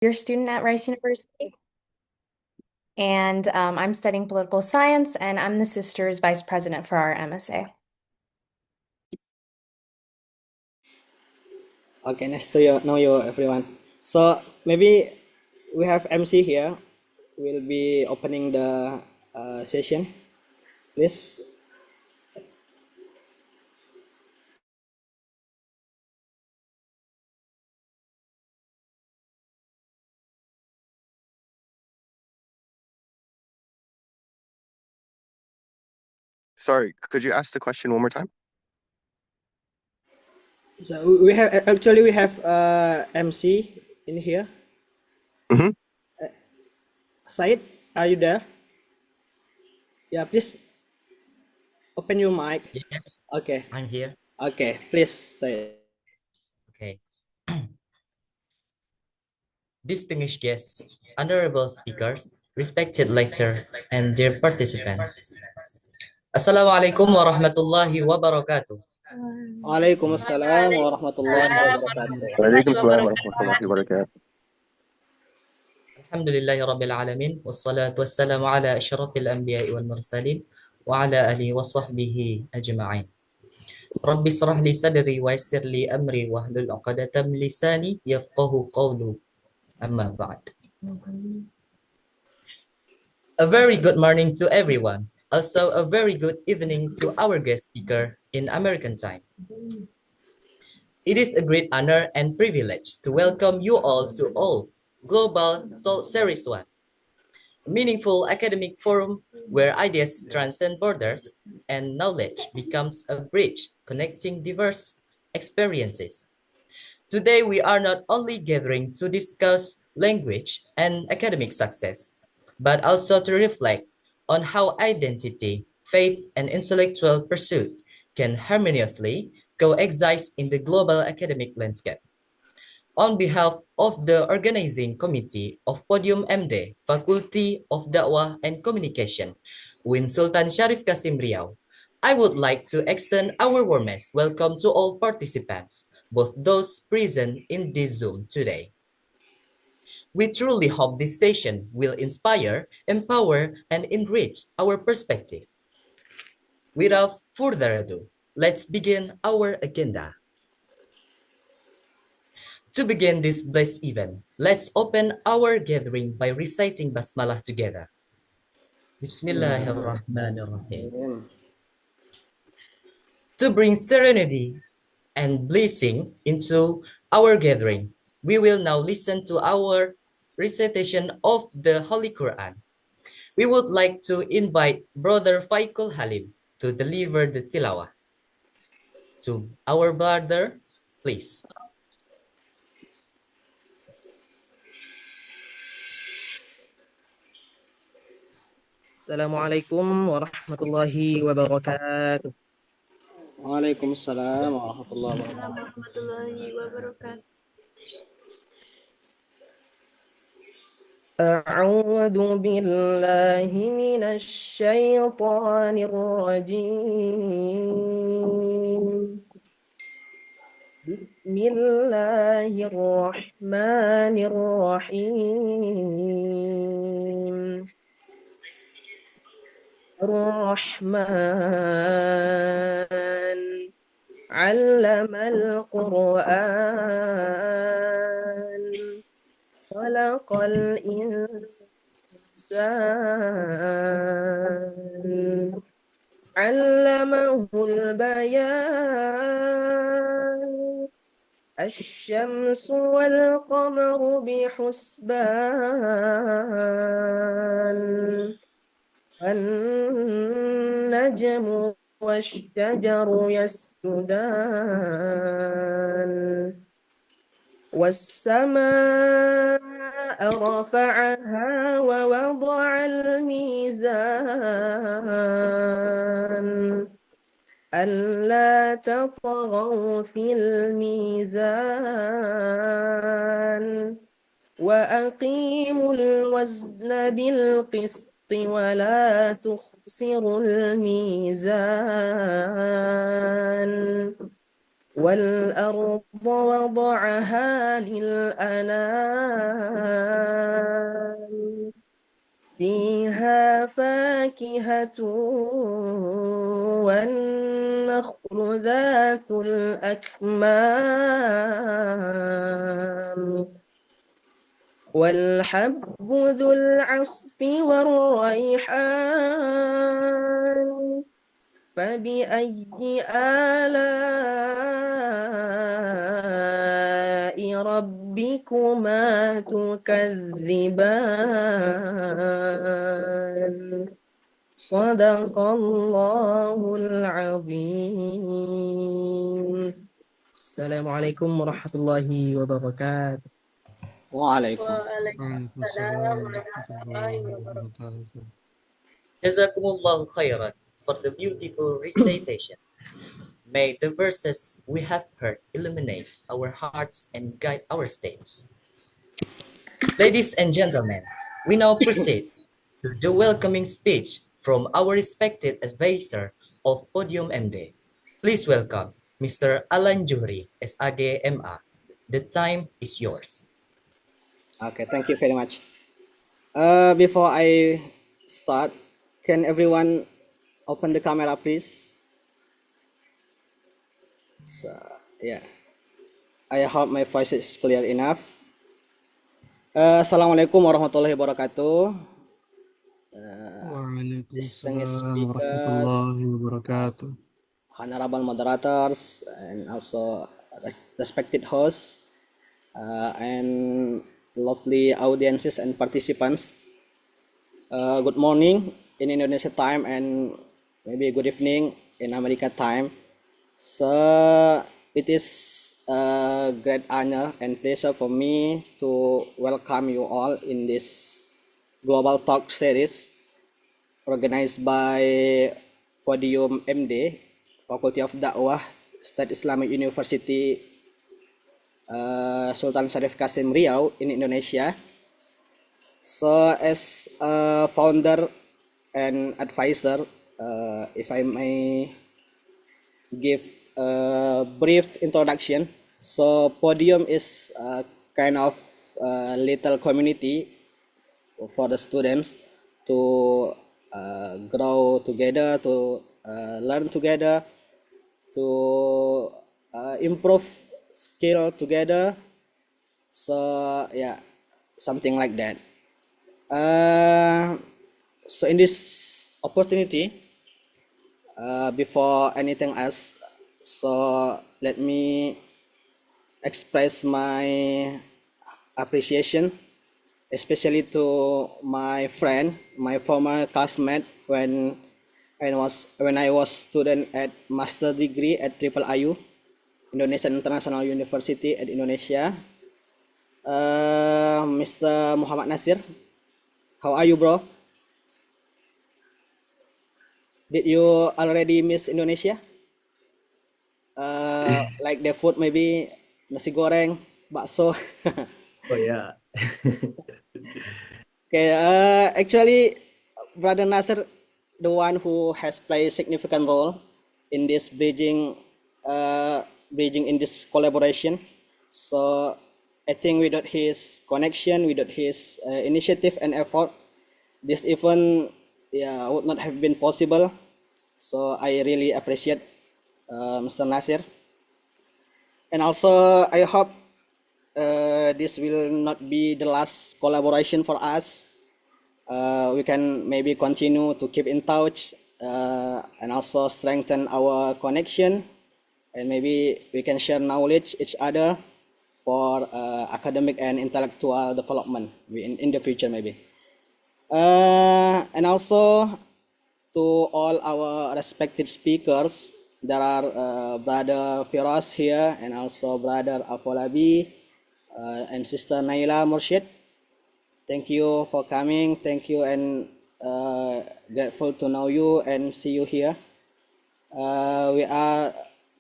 You're a student at Rice University, and I'm studying political science, and I'm the Sisters Vice President for our MSA. Okay, nice to know you, everyone. So maybe we have MC here. We'll be opening the session. Please. Sorry, could you ask the question one more time? So we have MC in here. Mm-hmm. Said, are you there? Yeah, please open your mic. Yes, Okay. I'm here. Okay, please say. Okay. Distinguished guests, honorable speakers, respected lecturer, and dear participants. Assalamualaikum warahmatullahi wabarakatuh. Waalaikumsalam warahmatullahi wabarakatuh. Waalaikumsalam warahmatullahi wabarakatuh. Alhamdulillahi rabbil alamin, wassalatu wassalamu ala asyrafil anbiya'i wal mursalin, wa ala alihi wa sahbihi ajma'in. Rabbi srah li sadri wa yassir li amri wahlul 'uqdatam min lisani yafqahu qawlu. Amma ba'd. A very good morning to everyone. Also, a very good evening to our guest speaker in American time. It is a great honor and privilege to welcome you all to Global Talk Series 1, a meaningful academic forum where ideas transcend borders and knowledge becomes a bridge connecting diverse experiences. Today, we are not only gathering to discuss language and academic success, but also to reflect on how identity, faith, and intellectual pursuit can harmoniously coexist in the global academic landscape. On behalf of the organizing committee of Podium MD, Faculty of Da'wah and Communication, Win Sultan Sharif Kasim Riau, I would like to extend our warmest welcome to all participants, both those present in this Zoom today. We truly hope this session will inspire, empower, and enrich our perspective. Without further ado, let's begin our agenda. To begin this blessed event, let's open our gathering by reciting Basmalah together. Bismillahirrahmanirrahim. To bring serenity and blessing into our gathering, we will now listen to our recitation of the Holy Quran. We would like to invite Brother Faikul Halil to deliver the tilawah. To our brother, please. Assalamualaikum warahmatullahi wabarakatuh. Waalaikumsalam warahmatullahi wabarakatuh. أعوذ بالله من الشيطان الرجيم. بسم الله الرحمن الرحيم. الرحمن علم القرآن خلق الإنسان علمه البيان الشمس والقمر بحسبان النجم والشجر يسجدان والسماء رفعها ووضع الميزان ألا تطغوا في الميزان وأقيموا الوزن بالقسط ولا تخسروا الميزان والأرض وضعها للأنام فيها فاكهة والنخل ذات الأكمام والحب ذو العصف والريحان فبأي آلاء ربكما تكذبان صدق الله العظيم السلام عليكم ورحمة الله وبركاته Waalaikumsalam. Waalaikumsalam warahmatullahi wabarakatuh. Jazakumullahu khairan for the beautiful recitation. May the verses we have heard illuminate our hearts and guide our steps. Ladies and gentlemen, we now proceed to the welcoming speech from our respected advisor of Podium MD. Please welcome Mr. Alan Juhri, SAG MA. The time is yours. Okay, thank you very much. Before I start, can everyone open the camera, please? So, yeah, I hope my voice is clear enough. Assalamualaikum warahmatullahi wabarakatuh. Distinguished Waalaikumsalam speakers, warahmatullahi wabarakatuh. honorable moderators, and also respected hosts, and lovely audiences and participants. Good morning in Indonesia time and maybe good evening in America time. So it is a great honor and pleasure for me to welcome you all in this global talk series organized by Podium MD, Faculty of Dakwah, State Islamic University, Sultan Syarif Kasim Riau in Indonesia. So as a founder and advisor, if I may give a brief introduction. So Podium is a kind of little community for the students to grow together, to learn together, to improve skill together. So yeah, something like that. So in this opportunity, before anything else, so let me express my appreciation, especially to my friend, my former classmate when I was student at master degree at Triple IU, Indonesian International University at Indonesia. Mr. Muhammad Nasir, how are you, bro? Did you already miss Indonesia? Like the food, maybe nasi goreng, bakso. Oh yeah. Okay, actually, Brother Nasir, the one who has played significant role in this bridging in this collaboration. So I think without his connection, without his initiative and effort, this event would not have been possible. So I really appreciate Mr. Nasir. And also I hope this will not be the last collaboration for us. We can maybe continue to keep in touch and also strengthen our connection, and maybe we can share knowledge each other for academic and intellectual development in the future maybe. And also to all our respected speakers, there are Brother Firas here and also Brother Afolabi and Sister Naila Murshid. Thank you for coming. Thank you, and grateful to know you and see you here. We are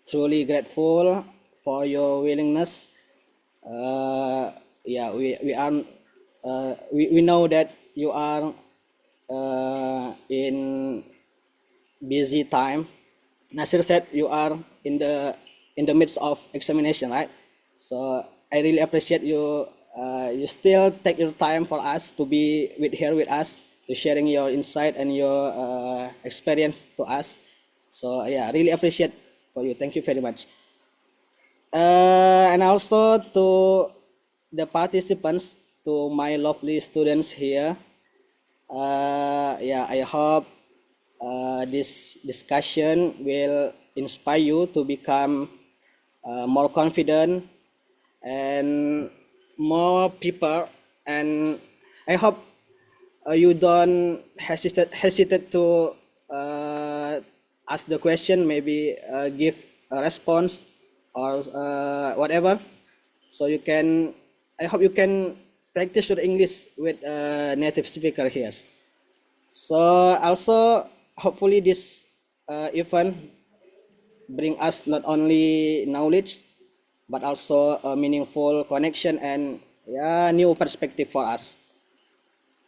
truly grateful for your willingness. We know that you are in busy time. Nasir said you are in in the midst of examination, right? So I really appreciate you. You still take your time for us to be here with us, to sharing your insight and your experience to us. So yeah, really appreciate for you. Thank you very much. And also to the participants, to my lovely students here. Yeah, I hope this discussion will inspire you to become more confident and more people. And I hope you don't hesitate to ask the question, maybe give a response or whatever. So you can, I hope you can practice your English with a native speaker here. So also, hopefully this event bring us not only knowledge, but also a meaningful connection and yeah, new perspective for us.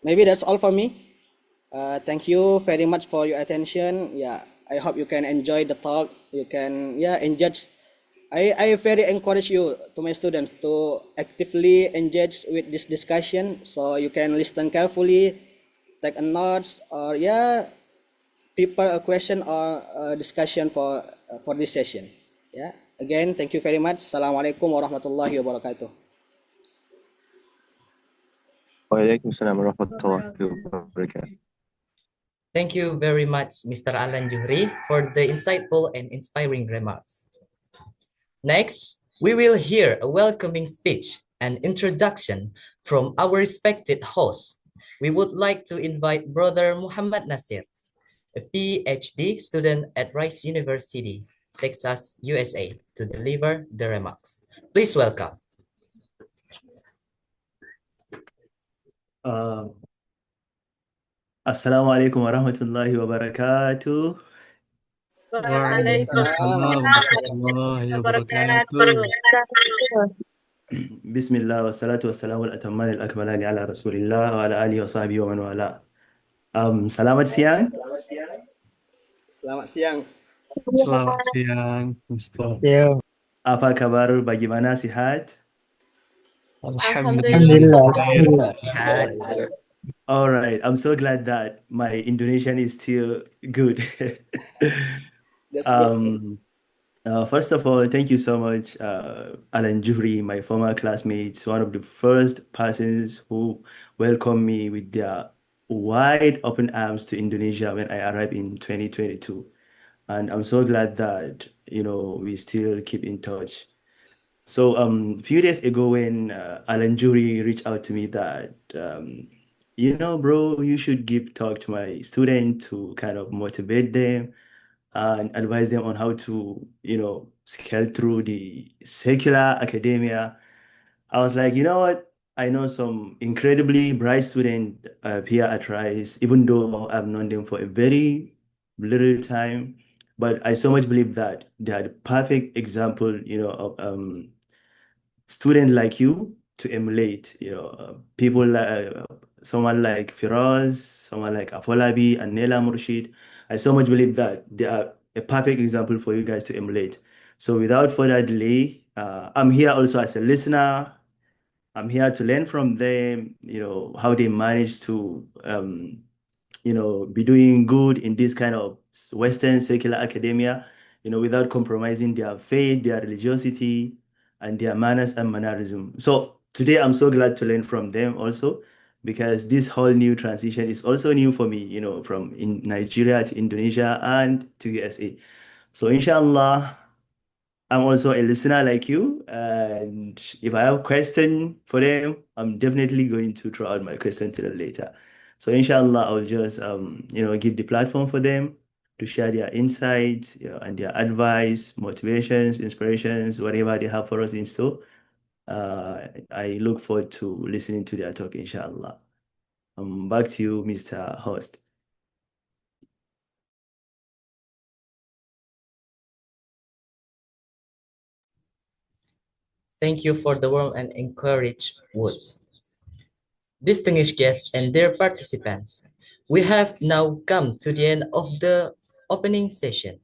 Maybe that's all for me. Thank you very much for your attention. Yeah, I hope you can enjoy the talk. You can engage. I very encourage you to my students to actively engage with this discussion, so you can listen carefully, take a notes, or prepare a question or a discussion for this session. Yeah. Again, thank you very much. Assalamualaikum warahmatullahi wabarakatuh. وعليكم السلام ورحمة الله وبركاته. Thank you very much, Mr. Alan Juhri, for the insightful and inspiring remarks. Next, we will hear a welcoming speech and introduction from our respected host. We would like to invite Brother Muhammad Nasir, a PhD student at Rice University, Texas, USA, to deliver the remarks. Please welcome. Assalamualaikum warahmatullahi wabarakatuh. Waalaikumsalam warahmatullahi wabarakatuh. Bismillah wassalatu wassalamu al-atamman al-akmalani ala rasulillah wa ala alihi wa sahbihi wa man wala. Selamat siang. Selamat siang. Selamat siang, Mustafa. Apa kabar? Bagaimana, sihat? Alhamdulillah. All right. I'm so glad that my Indonesian is still good. That's good. First of all, thank you so much, Alan Juhri, my former classmates, one of the first persons who welcomed me with their wide open arms to Indonesia when I arrived in 2022. And I'm so glad that, we still keep in touch. So a few days ago when Alan Juhri reached out to me that, bro, you should give talk to my student to kind of motivate them and advise them on how to, scale through the secular academia. I was like, you know what? I know some incredibly bright students here at Rice, even though I've known them for a very little time, but I so much believe that they are the perfect example, of student like you to emulate, people like someone like Firoz, someone like Afolabi and Nela Murshid. I so much believe that they are a perfect example for you guys to emulate. So without further delay, I'm here also as a listener. I'm here to learn from them, how they manage to, be doing good in this kind of Western secular academia, without compromising their faith, their religiosity, and their manners and mannerism. So today I'm so glad to learn from them also, because this whole new transition is also new for me, from in Nigeria to Indonesia and to USA. So inshallah, I'm also a listener like you, and if I have a question for them, I'm definitely going to throw out my question to them later. So inshallah, I'll just give the platform for them to share their insights, and their advice, motivations, inspirations, whatever they have for us in store. I look forward to listening to their talk, inshallah. Back to you, Mr. Host. Thank you for the warm and encouraged words. Distinguished guests and dear participants, we have now come to the end of the opening session.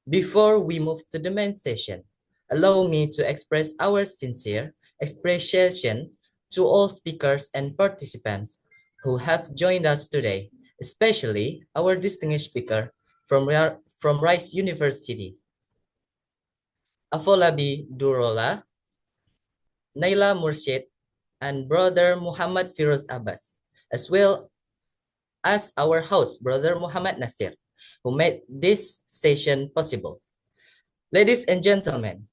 Before we move to the main session, allow me to express our sincere appreciation to all speakers and participants who have joined us today, especially our distinguished speaker from Rice University, Afolabi Durola, Naila Murshid, and Brother Muhammad Firoz Abbas, as well as our host, Brother Muhammad Nasir, who made this session possible. Ladies and gentlemen,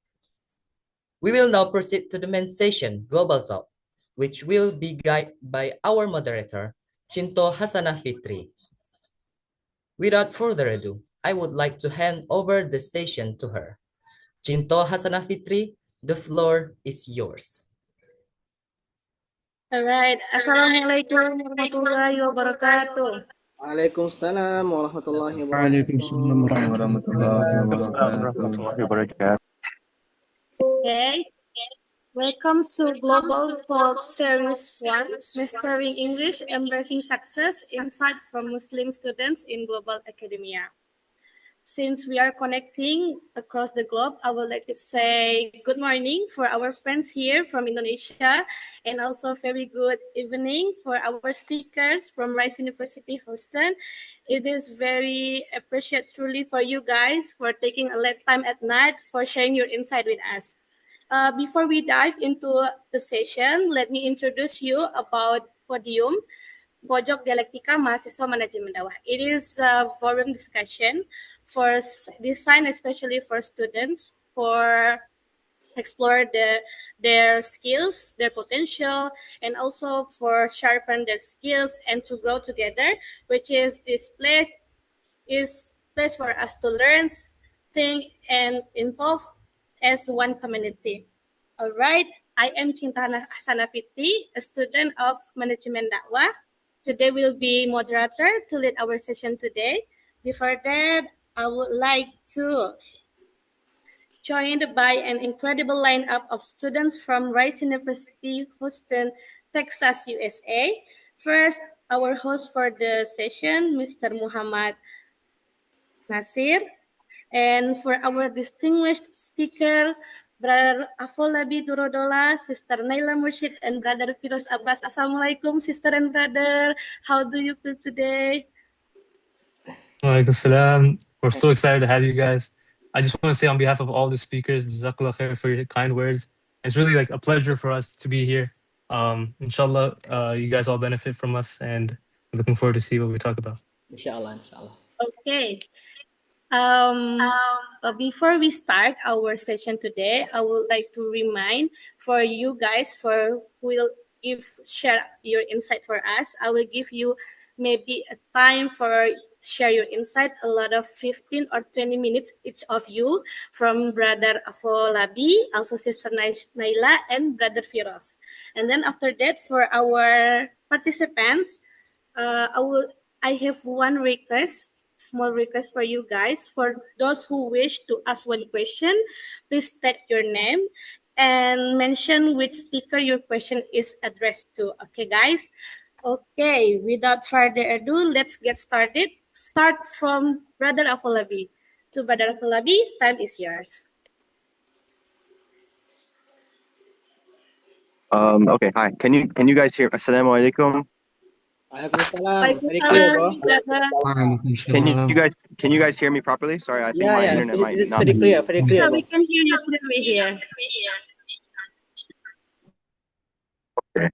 we will now proceed to the main session, Global Talk, which will be guided by our moderator, Chinto Hasanah Fitri. Without further ado, I would like to hand over the session to her. Chinto Hasanah Fitri, the floor is yours. All right. Assalamualaikum warahmatullahi wabarakatuh. Waalaikumsalam warahmatullahi Waalaikumsalam warahmatullahi Warahmatullahi wabarakatuh. Okay. Welcome to Global Talk Series 1, Mastering English, Embracing Success, Insight from Muslim Students in Global Academia. Since we are connecting across the globe, I would like to say good morning for our friends here from Indonesia, and also very good evening for our speakers from Rice University, Houston. It is very appreciated truly for you guys for taking a late time at night for sharing your insight with us. Before we dive into the session, let me introduce you about Podium, Pojok Dialektika Mahasiswa Manajemen Dakwah. It is a forum discussion for design, especially for students, for explore their skills, their potential, and also for sharpen their skills and to grow together, which is this place for us to learn, think, and involve as one community. All right, I am Cinta Hasanah Fitri, a student of Management Dakwah. Today will be moderator to lead our session today. Before that, I would like to joined by an incredible lineup of students from Rice University, Houston, Texas, USA. First, our host for the session, Mr. Muhammad Nasir. And for our distinguished speaker, Brother Afolabi Durodola, Sister Naila Murshid, and Brother Firoz Abbas. Assalamualaikum, sister and brother. How do you feel today? Waalaikumsalam. We're so excited to have you guys. I just want to say on behalf of all the speakers, Jazakallah khair for your kind words. It's really like a pleasure for us to be here. Inshallah, you guys all benefit from us, and we're looking forward to see what we talk about. Inshallah, inshallah. Okay. Before we start our session today, I would like to remind for you guys for who will share your insight for us. I will give you maybe a time for share your insight, a lot of 15 or 20 minutes each of you from Brother Afolabi, also Sister Naila, and Brother Firoz. And then after that, for our participants, I have one request, small request for you guys. For those who wish to ask one question, please state your name and mention which speaker your question is addressed to. Okay, guys? Okay, without further ado, let's get started. Start from Brother Afolabi. To Brother Afolabi, time is yours. Okay, hi. Can you guys hear? Assalamu alaikum. Waalaikumsalam. Very clear, bro. Can you guys hear me properly? Sorry, I think my internet might it's not very be. clear, very clear, Yeah, bro. we can hear you clearly here. Okay.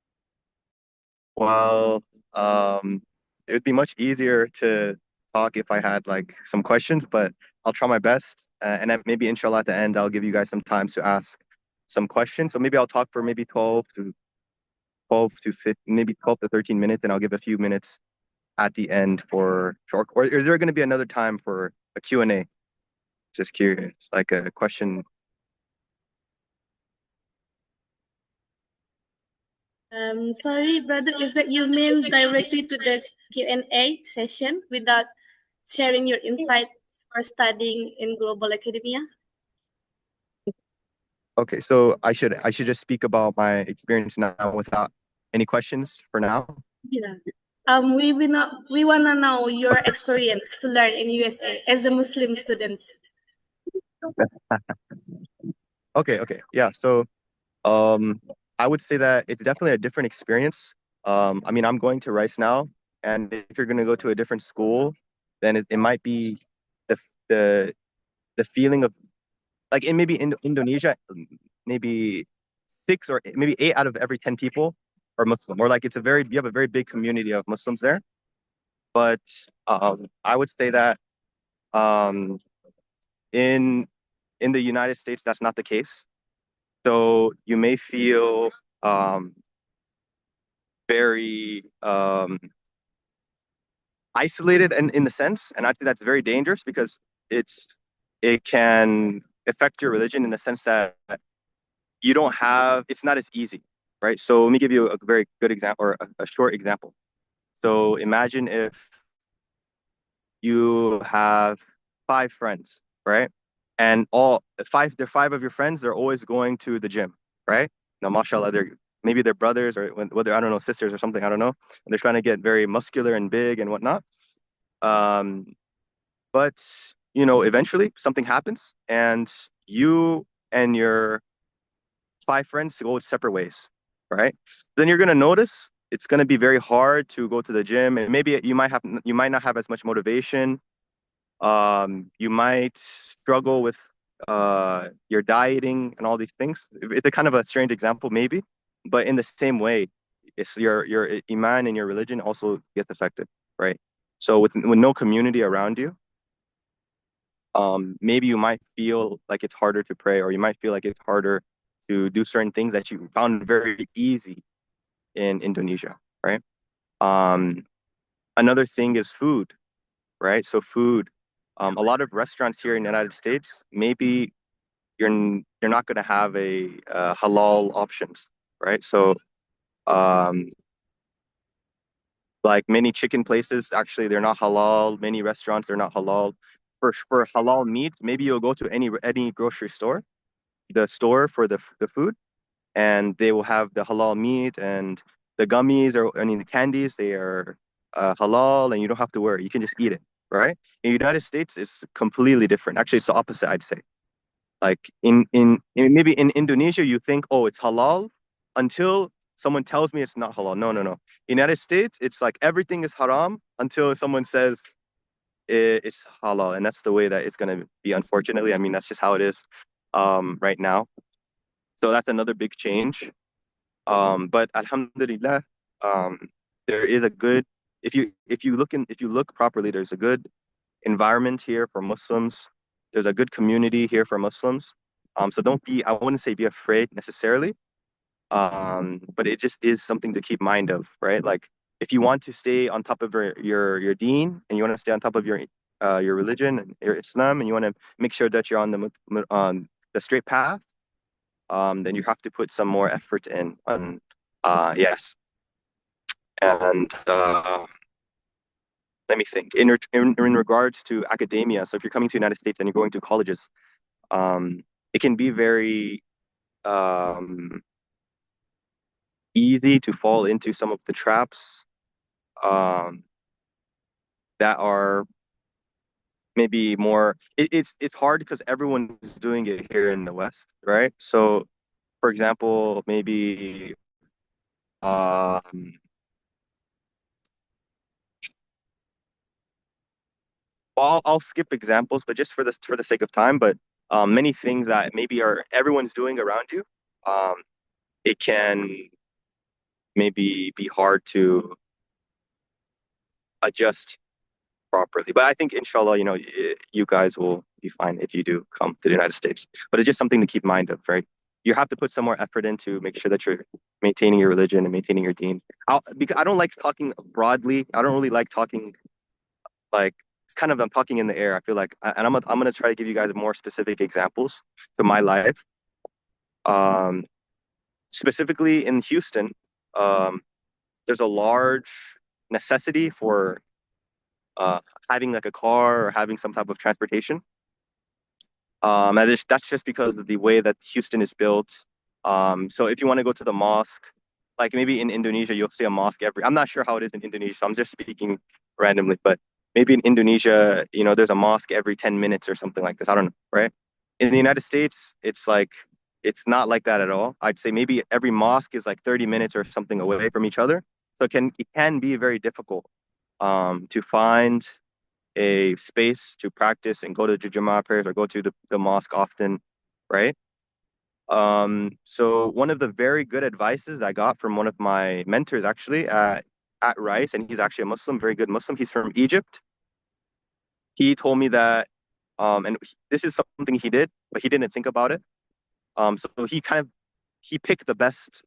Well, it would be much easier to talk if I had like some questions, but I'll try my best. And then maybe inshallah at the end, I'll give you guys some time to ask some questions. So maybe I'll talk for maybe 12 to 15, maybe 12 to 13 minutes, and I'll give a few minutes at the end for short. Or is there going to be another time for a Q&A? Just curious, like a question. Sorry, brother, is that you mean directly to the Q&A session without sharing your insight for studying in global academia? Okay, so I should just speak about my experience now without any questions for now. Yeah. We wanna know your experience to learn in USA as a Muslim student. Okay. Yeah. So I would say that it's definitely a different experience. I mean, I'm going to Rice now, and if you're going to go to a different school, then it might be the the the feeling of like in maybe in Indonesia, maybe six or maybe eight out of every 10 people are Muslim, or like you have a very big community of Muslims there. But I would say that um, in in the United States, that's not the case. So you may feel um, very isolated in the sense, and I think that's very dangerous because it can affect your religion in the sense that you don't have it's not as easy, right? So let me give you a very good example or a short example. So imagine if you have five friends, right? And they're five of your friends, they're always going to the gym, right? Now, mashallah, maybe they're brothers or whether I don't know, sisters or something, I don't know. And they're trying to get very muscular and big and whatnot. Um, but eventually something happens and you and your five friends go separate ways, right? Then you're gonna notice it's gonna be very hard to go to the gym, and maybe you might not have as much motivation. You might struggle with your dieting and all these things. It's a kind of a strange example, maybe, but in the same way, it's your iman and your religion also gets affected, right? So with no community around you, maybe you might feel like it's harder to pray, or you might feel like it's harder to do certain things that you found very easy in Indonesia, right? Um, Another thing is food, right? So food, a lot of restaurants here in the United States, maybe you're not going to have a halal options, right? So um, like many chicken places, actually they're not halal. Many restaurants they're not halal. For halal meat, maybe you'll go to any grocery store, the store for the food, and they will have the halal meat and the gummies or I mean the candies. They are halal, and you don't have to worry. You can just eat it, right? In the United States, it's completely different. Actually, it's the opposite, I'd say. Like maybe in Indonesia, you think, oh, it's halal until someone tells me it's not halal. No, no, no. United States, it's like everything is haram until someone says it's halal, and that's the way that it's gonna be. Unfortunately, I mean that's just how it is right now. So that's another big change. But Alhamdulillah, um, there is a good if you look properly, there's a good environment here for Muslims. There's a good community here for Muslims. So don't be, I wouldn't say be afraid necessarily, but it just is something to keep mind of, right? Like if you want to stay on top of your deen and you want to stay on top of your religion and your Islam and you want to make sure that you're on the straight path, then you have to put some more effort in on yes. And let me think. In regards to academia, so if you're coming to the United States and you're going to colleges, um, it can be very um, easy to fall into some of the traps um, that are maybe more. It's hard because everyone's doing it here in the West, right? So, for example, maybe um, well, I'll skip examples, but just for the sake of time, but many things that maybe are everyone's doing around you, um, it can maybe be hard to adjust properly. But I think, inshallah, you guys will be fine if you do come to the United States. But it's just something to keep mind of, right? You have to put some more effort in to make sure that you're maintaining your religion and maintaining your deen. Because I don't like talking broadly. I don't really like talking like it's kind of I'm talking in the air. I feel like, and I'm gonna try to give you guys more specific examples to my life. Um, Specifically in Houston, um, there's a large necessity for uh, having like a car or having some type of transportation. That's just because of the way that Houston is built. So if you want to go to the mosque, like maybe in Indonesia, you'll see a mosque I'm not sure how it is in Indonesia, so I'm just speaking randomly, but maybe in Indonesia, there's a mosque every 10 minutes or something like this. I don't know, right? In the United States, it's like it's not like that at all. I'd say maybe every mosque is like 30 minutes or something away from each other. So it can be very difficult to find a space to practice and go to the Jummah prayers or go to the mosque often, right? So one of the very good advices I got from one of my mentors actually at Rice, and he's actually a Muslim, very good Muslim. He's from Egypt. He told me that, this is something he did, but he didn't think about it. So he picked the best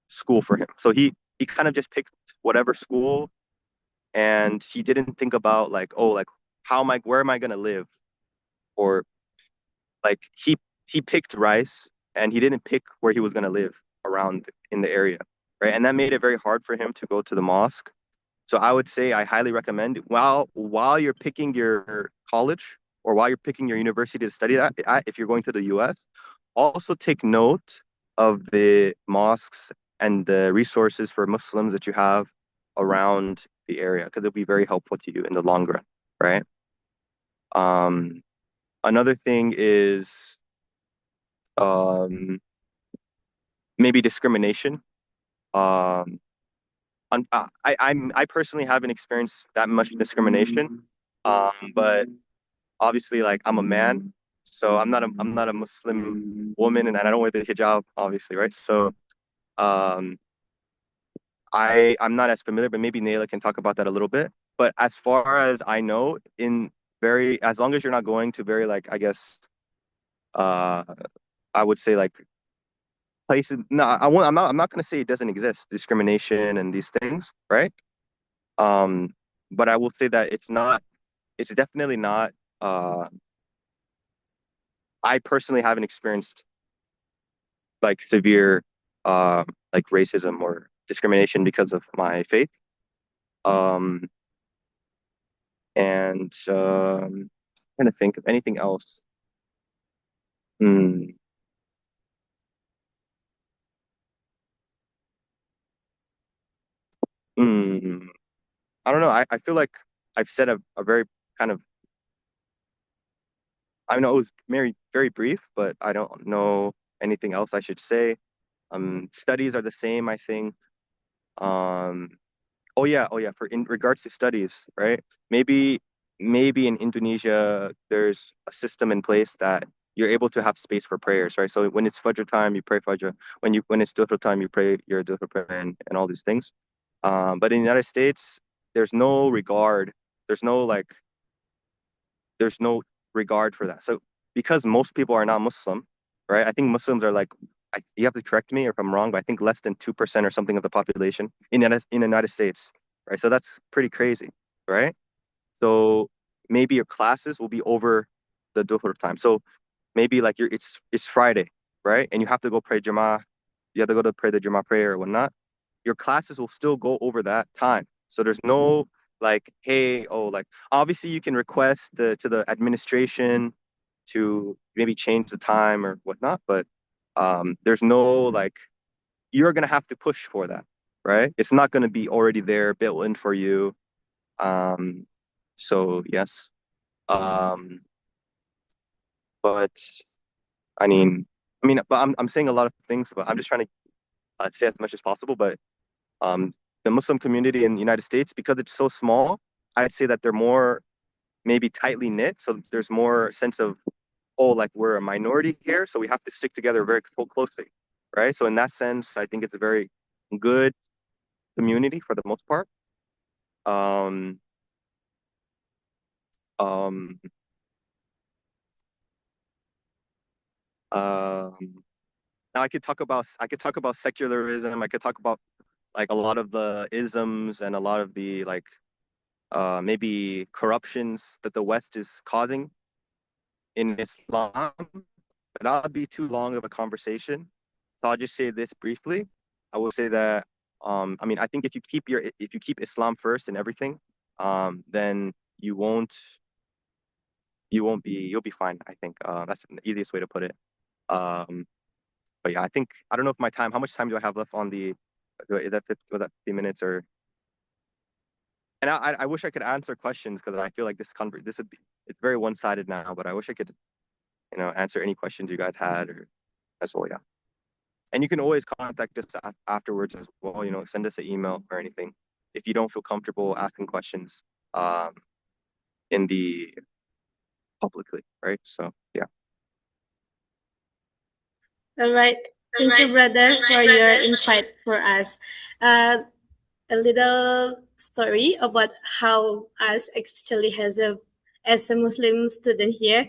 school for him. So he kind of just picked whatever school, and he didn't think about like, oh, like where am I gonna live? Or like he picked Rice, and he didn't pick where he was gonna live around in the area, right? And that made it very hard for him to go to the mosque. So I would say I highly recommend while you're picking your college or while you're picking your university to study at, if you're going to the US, also take note of the mosques and the resources for Muslims that you have around the area because it'll be very helpful to you in the long run, right? Um, Another thing is um, maybe discrimination. Um, I personally haven't experienced that much discrimination, but obviously, like I'm a man, so I'm not a Muslim woman, and I don't wear the hijab, obviously, right? So um, I'm not as familiar, but maybe Naila can talk about that a little bit. But as far as I know, as long as you're not going to very like I guess uh I would say like places. No, I'm not going to say it doesn't exist, discrimination and these things, right? Um, but I will say that it's definitely not. I personally haven't experienced like severe, like racism or discrimination because of my faith. Um, and trying to think of anything else. Hmm. Hmm. I don't know. I feel like I've said a very kind of, I know it was very brief, but I don't know anything else I should say. Studies are the same, I think. Um, oh yeah. For in regards to studies, right? Maybe maybe in Indonesia there's a system in place that you're able to have space for prayers, right? So when it's Fajr time, you pray Fajr. When it's Dhuhr time, you pray your Dhuhr prayer and all these things. But in the United States, there's no regard. There's no like there's no regard for that. So because most people are not Muslim, right? I think Muslims are like, you have to correct me if I'm wrong, but I think less than 2% or something of the population in the United States, right? So that's pretty crazy, right? So maybe your classes will be over the Dhuhr time. So maybe like it's Friday, right? And you have to go pray Jama'ah. You have to go to pray the Jama'ah prayer or whatnot. Your classes will still go over that time. So there's no like, hey, oh, like obviously you can request to the administration to maybe change the time or whatnot, but there's no like you're gonna have to push for that, right? It's not gonna be already there built in for you. Um, so yes. Um, but but I'm saying a lot of things, but I'm just trying to say as much as possible. But um, the Muslim community in the United States, because it's so small, I'd say that they're more maybe tightly knit. So there's more sense of, oh, like we're a minority here, so we have to stick together very closely, right? So in that sense, I think it's a very good community for the most part. Um, um, um, Now I could talk about secularism. I could talk about like a lot of the isms and a lot of the like maybe corruptions that the West is causing in Islam. But that'll be too long of a conversation. So I'll just say this briefly. I will say that I think if you keep Islam first and everything, then you won't you'll be fine. I think that's the easiest way to put it. Um, but yeah, I don't know if my time. How much time do I have left on the? Is that 50, was that 50 minutes or? And I wish I could answer questions because I feel like this would be it's very one sided now. But I wish I could answer any questions you guys had or as well. Yeah. And you can always contact us afterwards as well. Send us an email or anything if you don't feel comfortable asking questions in the publicly, right? So yeah. All right. Thank you, brother, for your insight for us. A little story about how us actually as a Muslim student here.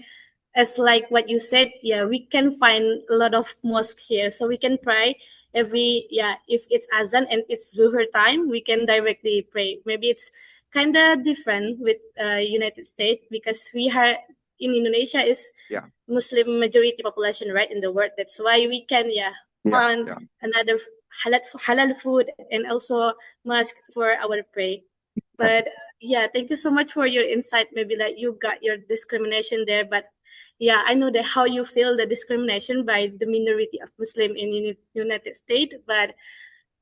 As like what you said, yeah, we can find a lot of mosque here, so we can pray if it's azan and it's zuhur time, we can directly pray. Maybe it's kind of different with United States because we are in Indonesia is Yeah. Muslim majority population, right, in the world. That's why we can find another halal food and also mosque for our pray. But yeah, thank you so much for your insight. Maybe like you got your discrimination there, but yeah, I know that how you feel the discrimination by the minority of Muslim in United States, but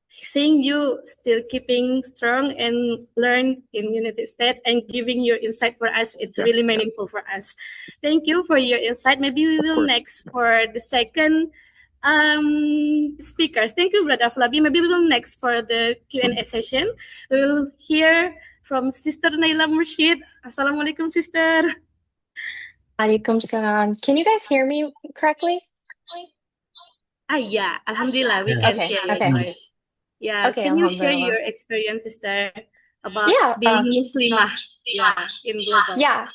seeing you still keeping strong and learn in United States and giving your insight for us, it's really meaningful for us. Thank you for your insight. Maybe we will next for the second speakers. Thank you, Brother Flabi. Maybe we will next for the Q&A session. We'll hear from Sister Naila Murshid. Assalamualaikum, Sister. Alaikum salam. Can you guys hear me correctly? Yeah, Alhamdulillah, we Yeah. can Okay, hear you okay. guys. Yeah, Okay, can you share alhamdulillah. your experience, Sister, about Yeah, being Muslimah in global? yeah.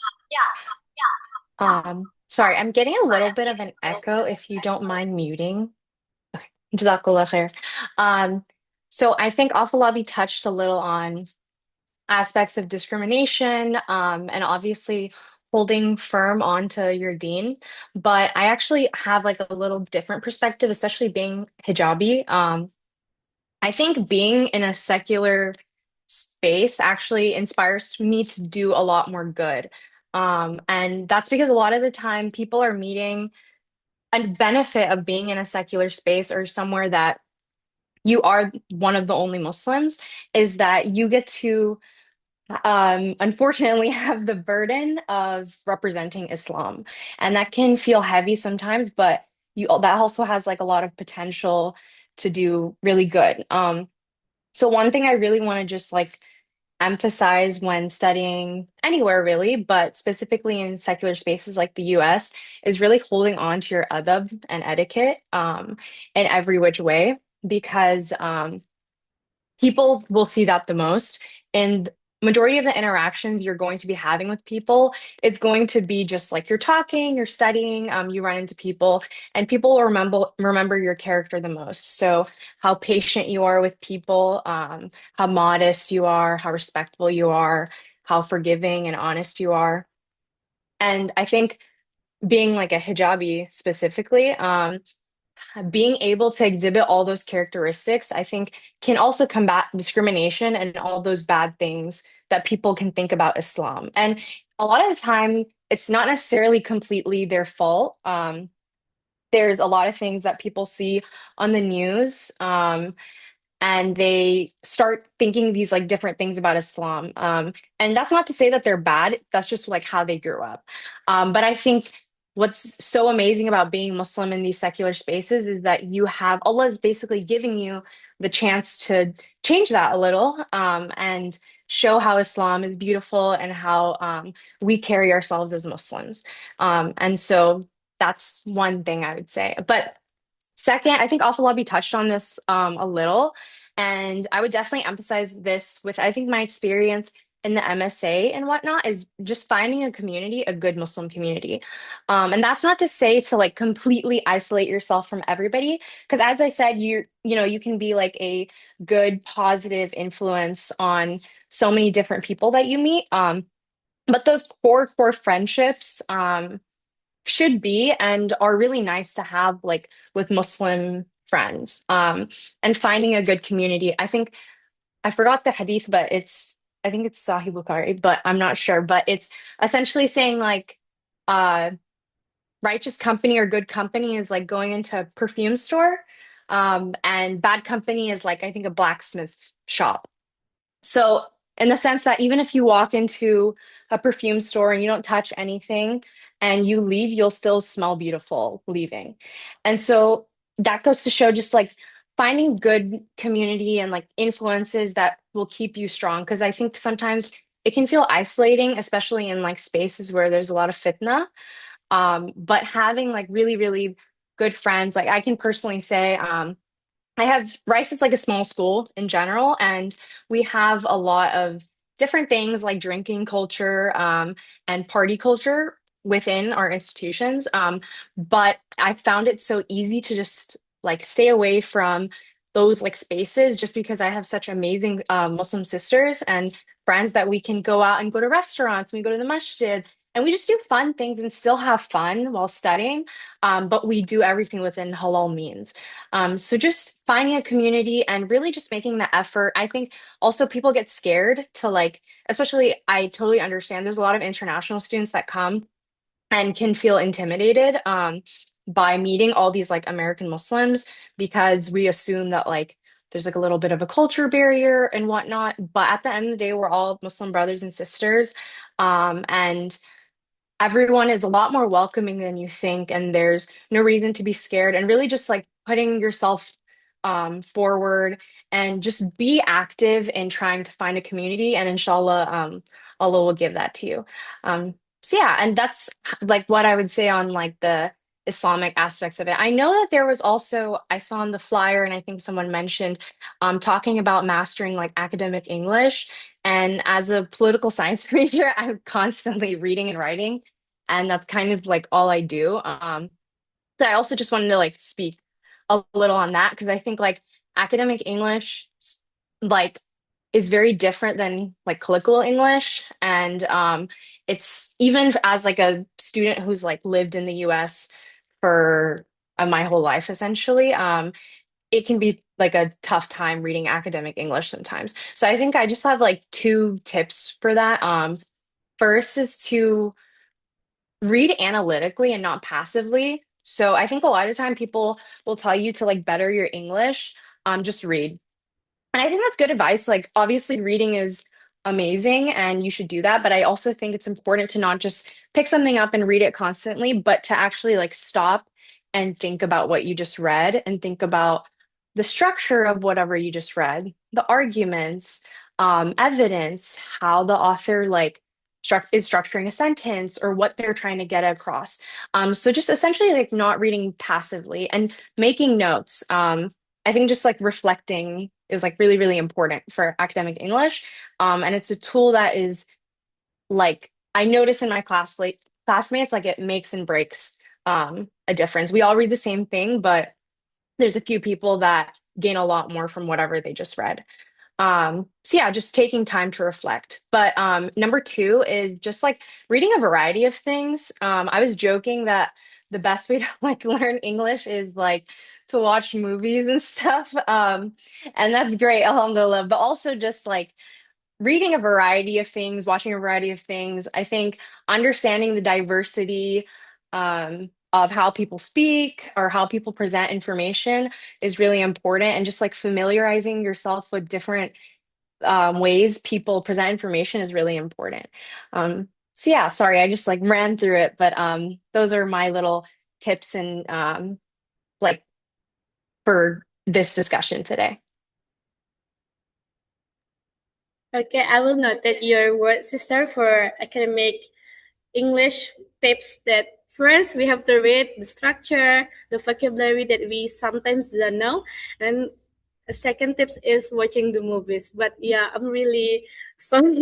Sorry, I'm getting a little bit of an echo. If you don't mind muting. Okay. Jazakallah khair. So I think Afalabi touched a little on aspects of discrimination, and obviously holding firm onto your deen. But I actually have like a little different perspective, especially being hijabi. I think being in a secular space actually inspires me to do a lot more good. And that's because a lot of the time people are meeting a benefit of being in a secular space or somewhere that you are one of the only Muslims is that you get to unfortunately have the burden of representing Islam. And that can feel heavy sometimes, but that also has like a lot of potential to do really good. So one thing I really want to just like emphasize when studying anywhere really, but specifically in secular spaces like the US, is really holding on to your adab and etiquette in every which way because people will see that the most. And majority of the interactions you're going to be having with people, it's going to be just like you're talking, you're studying, you run into people, and people will remember your character the most. So how patient you are with people, how modest you are, how respectful you are, how forgiving and honest you are. And I think being like a hijabi specifically, being able to exhibit all those characteristics, I think, can also combat discrimination and all those bad things that people can think about Islam. And a lot of the time, it's not necessarily completely their fault. There's a lot of things that people see on the news, and they start thinking these like different things about Islam. And that's not to say that they're bad. That's just like how they grew up. But I think what's so amazing about being Muslim in these secular spaces is that Allah is basically giving you the chance to change that a little, and show how Islam is beautiful and how we carry ourselves as Muslims. And so that's one thing I would say. But second, I think Afalabi touched on this a little, and I would definitely emphasize this with I think my experience in the MSA and whatnot is just finding a community, a good Muslim community. And that's not to say to like completely isolate yourself from everybody, because as I said, you can be like a good positive influence on so many different people that you meet. But those core friendships, should be and are really nice to have like with Muslim friends, and finding a good community. I think I forgot the hadith, but I think it's Sahih Bukhari, but I'm not sure. But it's essentially saying like uh righteous company or good company is like going into a perfume store, and bad company is like I think a blacksmith shop. So, in the sense that even if you walk into a perfume store and you don't touch anything, and you leave, you'll still smell beautiful leaving. And so that goes to show just like finding good community and like influences that will keep you strong. Because I think sometimes it can feel isolating, especially in like spaces where there's a lot of fitna. But having like really, really good friends, like I can personally say, I have Rice is like a small school in general, and we have a lot of different things like drinking culture and party culture within our institutions. But I found it so easy to just like stay away from those like spaces just because I have such amazing Muslim sisters and friends that we can go out and go to restaurants, we go to the masjid, and we just do fun things and still have fun while studying. But we do everything within halal means. So just finding a community and really just making the effort. I think also people get scared to like, especially I totally understand there's a lot of international students that come and can feel intimidated by meeting all these like American Muslims because we assume that like there's like a little bit of a culture barrier and whatnot. But at the end of the day, we're all Muslim brothers and sisters. And everyone is a lot more welcoming than you think, and there's no reason to be scared, and really just like putting yourself forward and just be active in trying to find a community, and inshallah Allah will give that to you. So yeah, and that's like what I would say on like the Islamic aspects of it. I know that there was also, I saw on the flyer and I think someone mentioned talking about mastering like academic English. And as a political science major, I'm constantly reading and writing, and that's kind of like all I do. So I also just wanted to like speak a little on that because I think like academic English like is very different than like colloquial English, and it's even as like a student who's like lived in the US for my whole life essentially. It can be like a tough time reading academic English sometimes. So I think I just have like two tips for that. First is to read analytically and not passively. So I think a lot of time people will tell you to like better your English, just read. And I think that's good advice. Like, obviously, reading is amazing and you should do that. But I also think it's important to not just pick something up and read it constantly, but to actually like stop and think about what you just read and think about the structure of whatever you just read, the arguments, evidence, how the author like is structuring a sentence or what they're trying to get across. So just essentially like not reading passively and making notes. I think just like reflecting is like really, really important for academic English. And it's a tool that is like I notice in my classmates, like it makes and breaks a difference. We all read the same thing, but there's a few people that gain a lot more from whatever they just read. So yeah, just taking time to reflect. But number two is just like reading a variety of things. I was joking that the best way to like learn English is like to watch movies and stuff. And that's great, alhamdulillah. But also just like reading a variety of things, watching a variety of things. I think understanding the diversity of how people speak or how people present information is really important, and just like familiarizing yourself with different ways people present information is really important. So yeah, sorry, I just like ran through it, but those are my little tips and like for this discussion today. Okay, I will note that your word, sister, for academic English tips that first we have to read the structure, the vocabulary that we sometimes don't know, and a second tips is watching the movies. But yeah, I'm really sorry.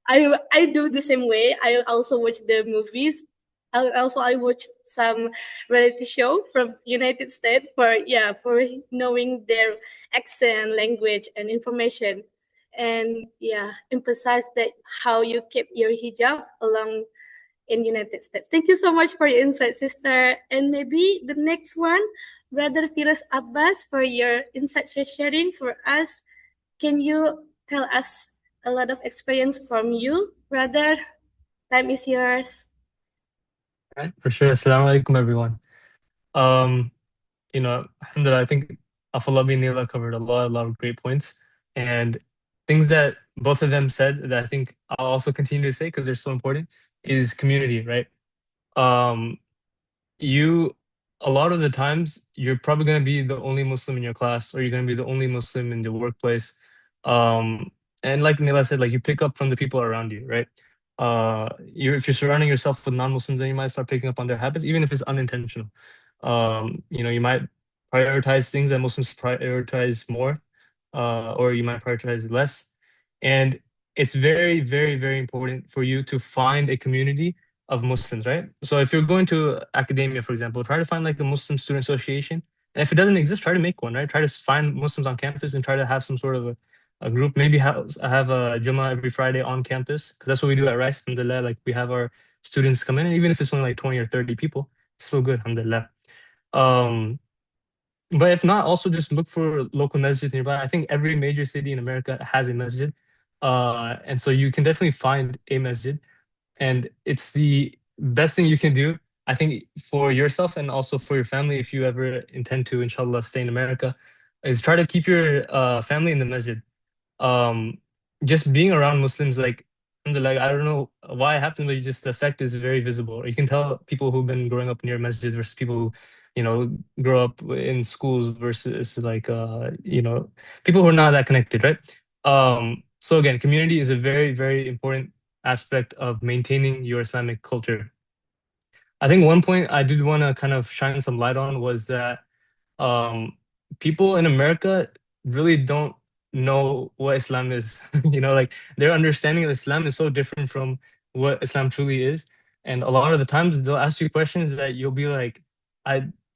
I do the same way. I also watch the movies. I watch some reality show from United States for for knowing their accent, language, and information, and emphasize that how you keep your hijab along in United States. Thank you so much for your insight, sister. And maybe the next one, Brother Firas Abbas, for your insight sharing for us. Can you tell us a lot of experience from you, brother? Time is yours. Right, for sure. Assalamu alaikum, everyone. Um, alhamdulillah, I think Afalabi and Neela covered a lot of great points and things that both of them said that I think I'll also continue to say because they're so important is community, right? um, you a lot of the times you're probably going to be the only Muslim in your class, or you're going to be the only Muslim in the workplace. Um, and like Nila said, like you pick up from the people around you, right? If you're surrounding yourself with non-Muslims, then you might start picking up on their habits, even if it's unintentional. You might prioritize things that Muslims prioritize more, or you might prioritize less. And it's very, very, very important for you to find a community of Muslims, right? So if you're going to academia, for example, try to find like a Muslim student association. And if it doesn't exist, try to make one, right? Try to find Muslims on campus and try to have some sort of a group. Maybe have a Jummah every Friday on campus, because that's what we do at Rice. Alhamdulillah, like we have our students come in, and even if it's only like 20 or 30 people, it's still good, alhamdulillah. Um, but if not, also just look for local masjids nearby. I think every major city in America has a masjid. And so you can definitely find a masjid, and it's the best thing you can do, I think, for yourself and also for your family, if you ever intend to, inshallah, stay in America, is try to keep your family in the masjid. um just being around Muslims, like, alhamdulillah, I don't know why it happened, but just the effect is very visible. You can tell people who've been growing up near masjids versus people who, grow up in schools versus like people who are not that connected, right? So again, community is a very, very important aspect of maintaining your Islamic culture. I think one point I did want to kind of shine some light on was that um, people in America really don't know what Islam is. Like their understanding of Islam is so different from what Islam truly is. And a lot of the times they'll ask you questions that you'll be like,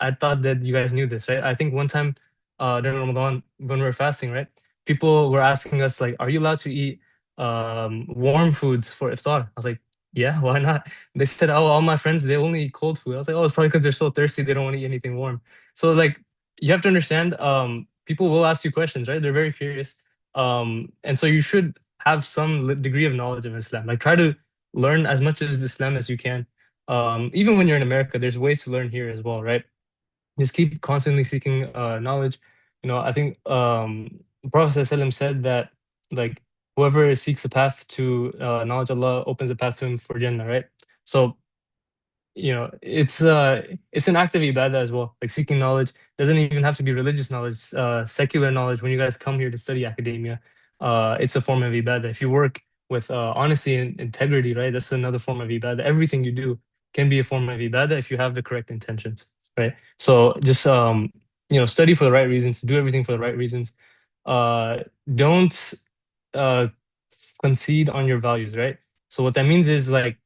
I thought that you guys knew this, right? I think one time during Ramadan when we were fasting, right? People were asking us like, are you allowed to eat warm foods for iftar? I was like, yeah, why not? They said, oh, all my friends, they only eat cold food. I was like, oh, it's probably because they're so thirsty, they don't want to eat anything warm. So like you have to understand, people will ask you questions, right? They're very curious. And so you should have some degree of knowledge of Islam. Like try to learn as much of Islam as you can. Even when you're in America, there's ways to learn here as well, right? Just keep constantly seeking knowledge. I think the Prophet ﷺ said that like whoever seeks a path to knowledge, Allah opens a path to him for Jannah, right? So it's an act of ibadah as well. Like seeking knowledge doesn't even have to be religious knowledge. Secular knowledge, when you guys come here to study academia, it's a form of ibadah. If you work with honesty and integrity, right, that's another form of ibadah. Everything you do can be a form of ibadah if you have the correct intentions, right? So just study for the right reasons, do everything for the right reasons. Don't uh concede on your values, right? So what that means is like,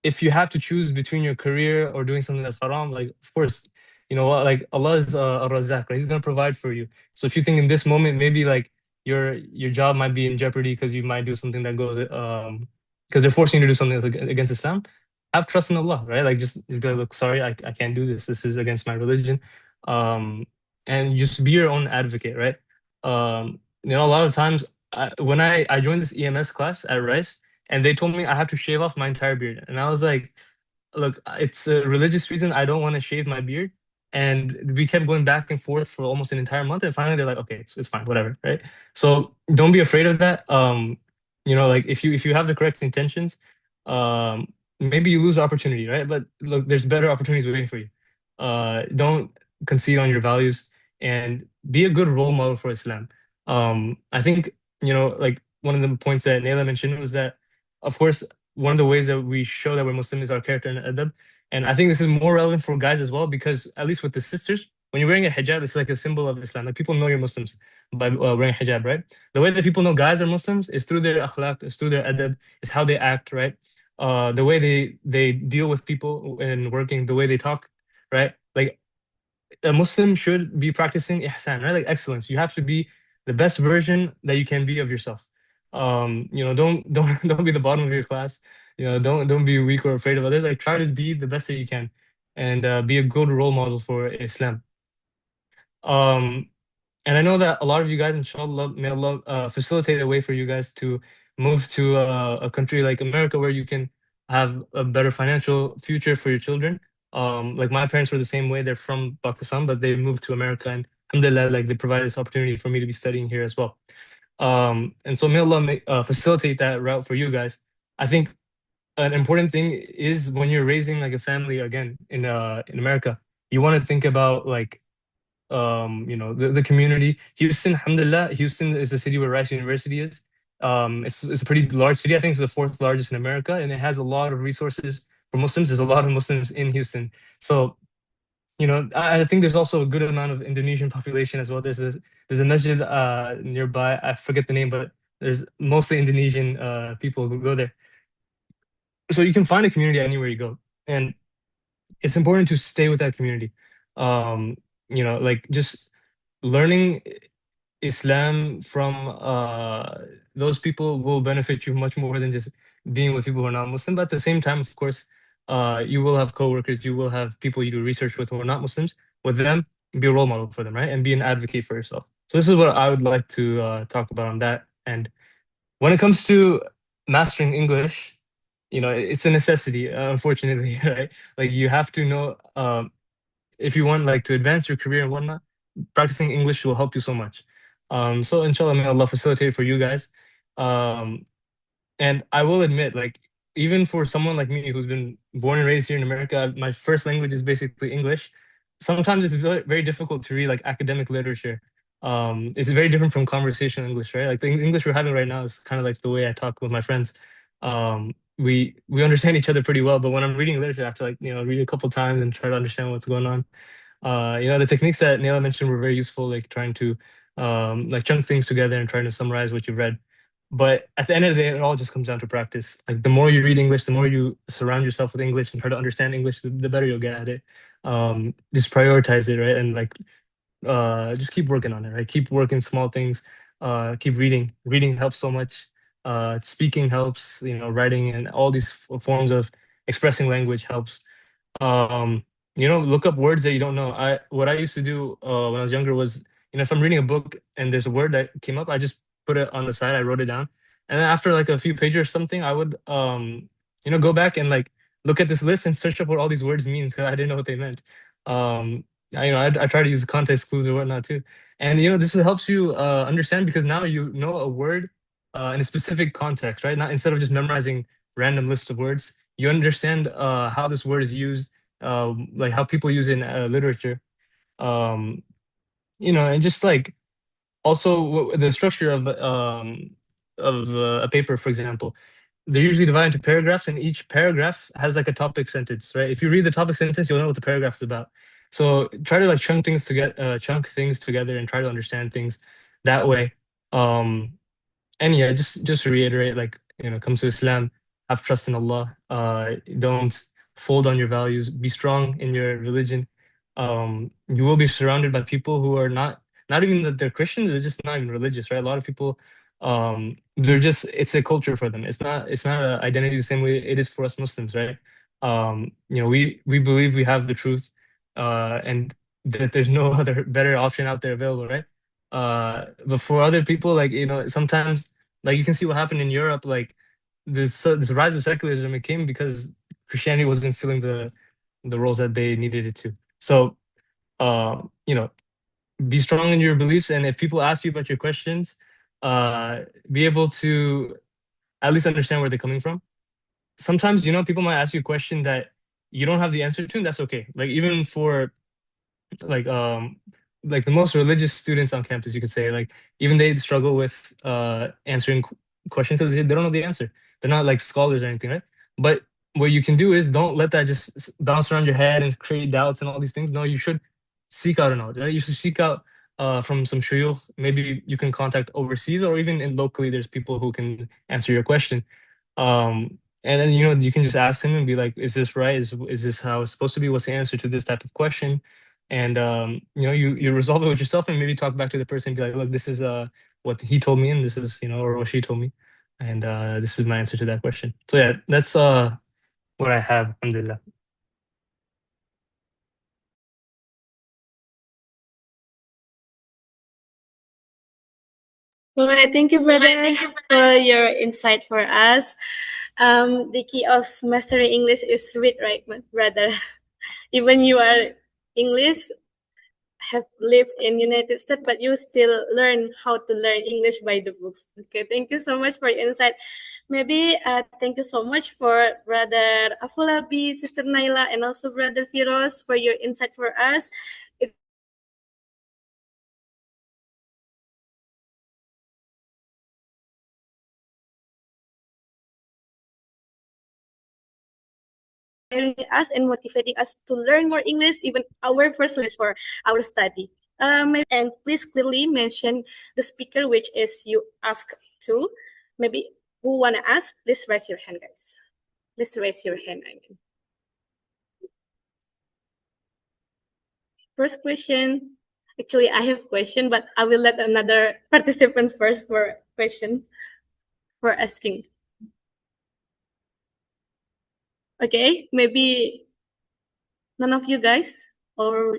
if you have to choose between your career or doing something that's haram, like of course, you know what, like Allah is a Razak, right? He's gonna provide for you. So if you think in this moment maybe like your job might be in jeopardy because you might do something that goes because they're forcing you to do something that's against Islam, have trust in Allah, right? Like just be like, look, sorry, I can't do this. This is against my religion. Um, and just be your own advocate, right? A lot of times when I joined this EMS class at Rice, and they told me I have to shave off my entire beard. And I was like, look, it's a religious reason. I don't want to shave my beard. And we kept going back and forth for almost an entire month. And finally they're like, okay, it's fine, whatever. Right. So don't be afraid of that. Like if you have the correct intentions, maybe you lose the opportunity, right? But look, there's better opportunities waiting for you. Don't concede on your values and be a good role model for Islam. I think, like one of the points that Naila mentioned was that, of course, one of the ways that we show that we're Muslim is our character and adab. And I think this is more relevant for guys as well, because at least with the sisters, when you're wearing a hijab, it's like a symbol of Islam. Like people know you're Muslims by wearing hijab, right? The way that people know guys are Muslims is through their akhlaq, is through their adab, is how they act, right? The way they deal with people and working, the way they talk, right? Like a Muslim should be practicing ihsan, right? Like excellence. You have to be the best version that you can be of yourself. Don't be the bottom of your class. Don't be weak or afraid of others. Like try to be the best that you can, and be a good role model for Islam. Um, and I know that a lot of you guys, inshallah, may Allah facilitate a way for you guys to move to a country like America where you can have a better financial future for your children. Like my parents were the same way. They're from Pakistan, but they moved to America, and alhamdulillah, like they provided this opportunity for me to be studying here as well. And so may Allah facilitate that route for you guys. I think an important thing is when you're raising like a family again in America, you want to think about like the community. Houston, alhamdulillah, Houston is the city where Rice University is. It's a pretty large city. I think it's the fourth largest in America, and it has a lot of resources for Muslims. There's a lot of Muslims in Houston. So, I think there's also a good amount of Indonesian population as well. There's a masjid nearby. I forget the name, but there's mostly Indonesian people who go there. So you can find a community anywhere you go, and it's important to stay with that community. Like just learning Islam from those people will benefit you much more than just being with people who are not Muslim. But at the same time, of course, you will have coworkers, you will have people you do research with who are not Muslims. With them, be a role model for them, right? And be an advocate for yourself. So this is what I would like to talk about on that. And when it comes to mastering English, it's a necessity, unfortunately, right? Like you have to know, if you want like to advance your career and whatnot, practicing English will help you so much. So inshallah, may Allah facilitate for you guys. Um, and I will admit, like, even for someone like me who's been born and raised here in America, my first language is basically English. Sometimes it's very, very difficult to read like academic literature. It's very different from conversational English, right? Like the English we're having right now is kind of like the way I talk with my friends. We understand each other pretty well, but when I'm reading literature, I have to like read a couple times and try to understand what's going on. The techniques that Naila mentioned were very useful, like trying to like chunk things together and trying to summarize what you've read. But at the end of the day, it all just comes down to practice. Like the more you read English, the more you surround yourself with English and try to understand English, the better you'll get at it. Just prioritize it, right? And like just keep working on it, right? Keep working small things. Keep reading. Reading helps so much. Speaking helps. Writing and all these forms of expressing language helps. um look up words that you don't know. What I used to do when I was younger was, if I'm reading a book and there's a word that came up, I just put it on the side, I wrote it down, and then after like a few pages or something, I would go back and like look at this list and search up what all these words means, because I didn't know what they meant. I try to use context clues or whatnot too, and this helps you understand, because now you know a word in a specific context, right? Not instead of just memorizing random list of words, you understand how this word is used, like how people use it in literature. um and just like also the structure of a paper, for example, they're usually divided into paragraphs, and each paragraph has like a topic sentence, right? If you read the topic sentence, you'll know what the paragraph is about. So try to like chunk things together and try to understand things that way. um and yeah, just to reiterate, like, comes to Islam, have trust in Allah. Don't fold on your values. Be strong in your religion. You will be surrounded by people who are not even that they're Christians, they're just not even religious, right? A lot of people, they're just, it's a culture for them. It's not an identity the same way it is for us Muslims, right? We believe we have the truth, and that there's no other better option out there available, right? But for other people, like, sometimes, like, you can see what happened in Europe, like this rise of secularism, it came because Christianity wasn't filling the roles that they needed it to. So, uh, you know, be strong in your beliefs, and if people ask you about your questions, be able to at least understand where they're coming from. Sometimes, people might ask you a question that you don't have the answer to, and that's okay. Like, even for like um like the most religious students on campus, you could say, like, even they struggle with answering questions because they don't know the answer. They're not like scholars or anything, right? But what you can do is don't let that just bounce around your head and create doubts and all these things. No, you should seek out a knowledge, right? You should seek out from some shuyukh. Maybe you can contact overseas, or even in locally there's people who can answer your question. And then, you can just ask him and be like, is this right? Is this how it's supposed to be? What's the answer to this type of question? And you resolve it with yourself, and maybe talk back to the person and be like, look, this is what he told me, and this is, or what she told me, and this is my answer to that question. So yeah, that's what I have, alhamdulillah. All right, thank you, brother, for your insight for us. The key of mastering English is read, right, brother? Even you are English, have lived in United States, but you still learn how to learn English by the books. Okay, thank you so much for your insight, Maybe thank you so much for Brother Afolabi, Sister Naila, and also Brother Firoz for your insight for us. Inspiring us and motivating us to learn more English, even our first language for our study. And please clearly mention the speaker which is you ask to. Maybe who wanna ask? Please raise your hand, guys. Please raise your hand. I mean. First question. Actually, I have question, but I will let another participant first for question for asking. Okay, maybe none of you guys, or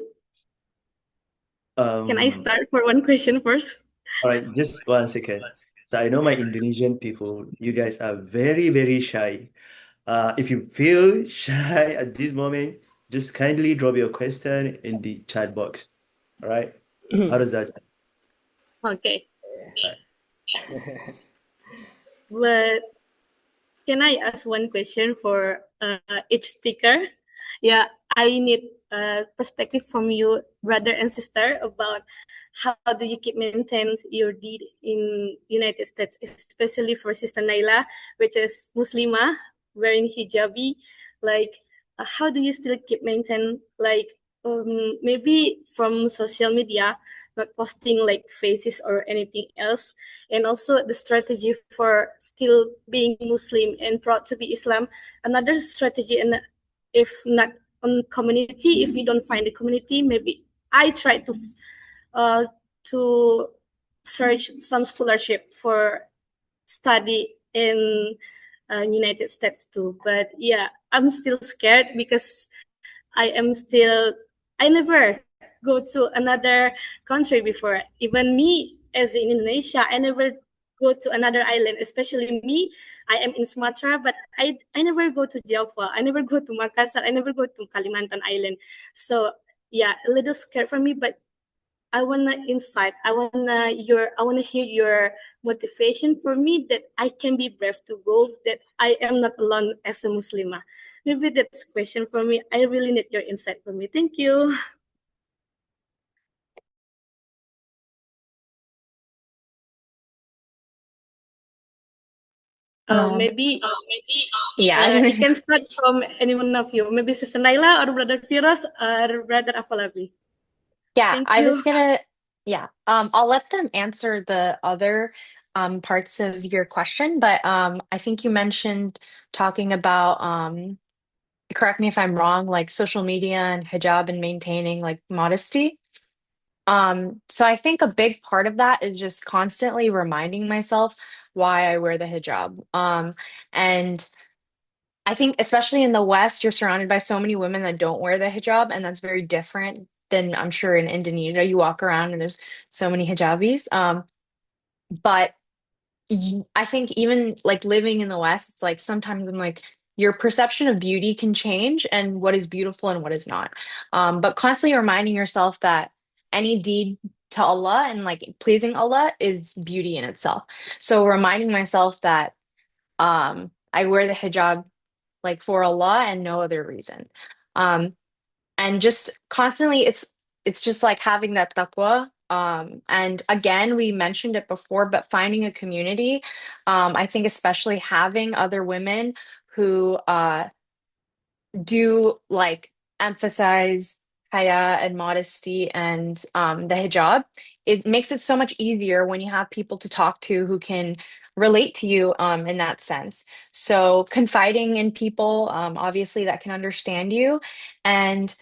can I start for one question first? All right, just 1 second. So I know my Indonesian people, you guys are very, very shy. If you feel shy at this moment, just kindly drop your question in the chat box. All right? How does that sound? Okay. All right. But can I ask one question for each speaker? Yeah, I need a perspective from you, brother and sister, about how do you keep maintain your deed in United States, especially for Sister Naila, which is Muslimah, wearing hijabi. Like, how do you still keep maintain, like, maybe from social media, not posting like faces or anything else, and also the strategy for still being Muslim and proud to be Islam. Another strategy, and if not on community, if you don't find the community, maybe I try to search some scholarship for study in United States too. But yeah, I'm still scared because I never go to another country before. Even me, as in Indonesia, I never go to another island, especially me. I am in Sumatra, but I never go to Java. I never go to Makassar. I never go to Kalimantan Island. So yeah, a little scared for me, but I wanna insight. I wanna hear your motivation for me that I can be brave to go. That I am not alone as a Muslimah. Maybe that's a question for me. I really need your insight for me. Thank you. Maybe Yeah. you can start from any one of you. Maybe Sister Naila or Brother Firas or Brother Apalabi. Yeah, Thank I was you. gonna, yeah, I'll let them answer the other parts of your question, but I think you mentioned talking about correct me if I'm wrong, like social media and hijab and maintaining like modesty. So I think a big part of that is just constantly reminding myself why I wear the hijab. And I think especially in the West, you're surrounded by so many women that don't wear the hijab, and that's very different than I'm sure in Indonesia. You walk around and there's so many hijabis. But I think even like living in the West, it's like sometimes I'm like your perception of beauty can change and what is beautiful and what is not. But constantly reminding yourself that any deed to Allah and like pleasing Allah is beauty in itself. So reminding myself that I wear the hijab like for Allah and no other reason. Um, and just constantly it's just like having that taqwa. And again, we mentioned it before, but finding a community, I think especially having other women who do like emphasize haya and modesty and the hijab, it makes it so much easier when you have people to talk to who can relate to you in that sense. So confiding in people, obviously that can understand you, and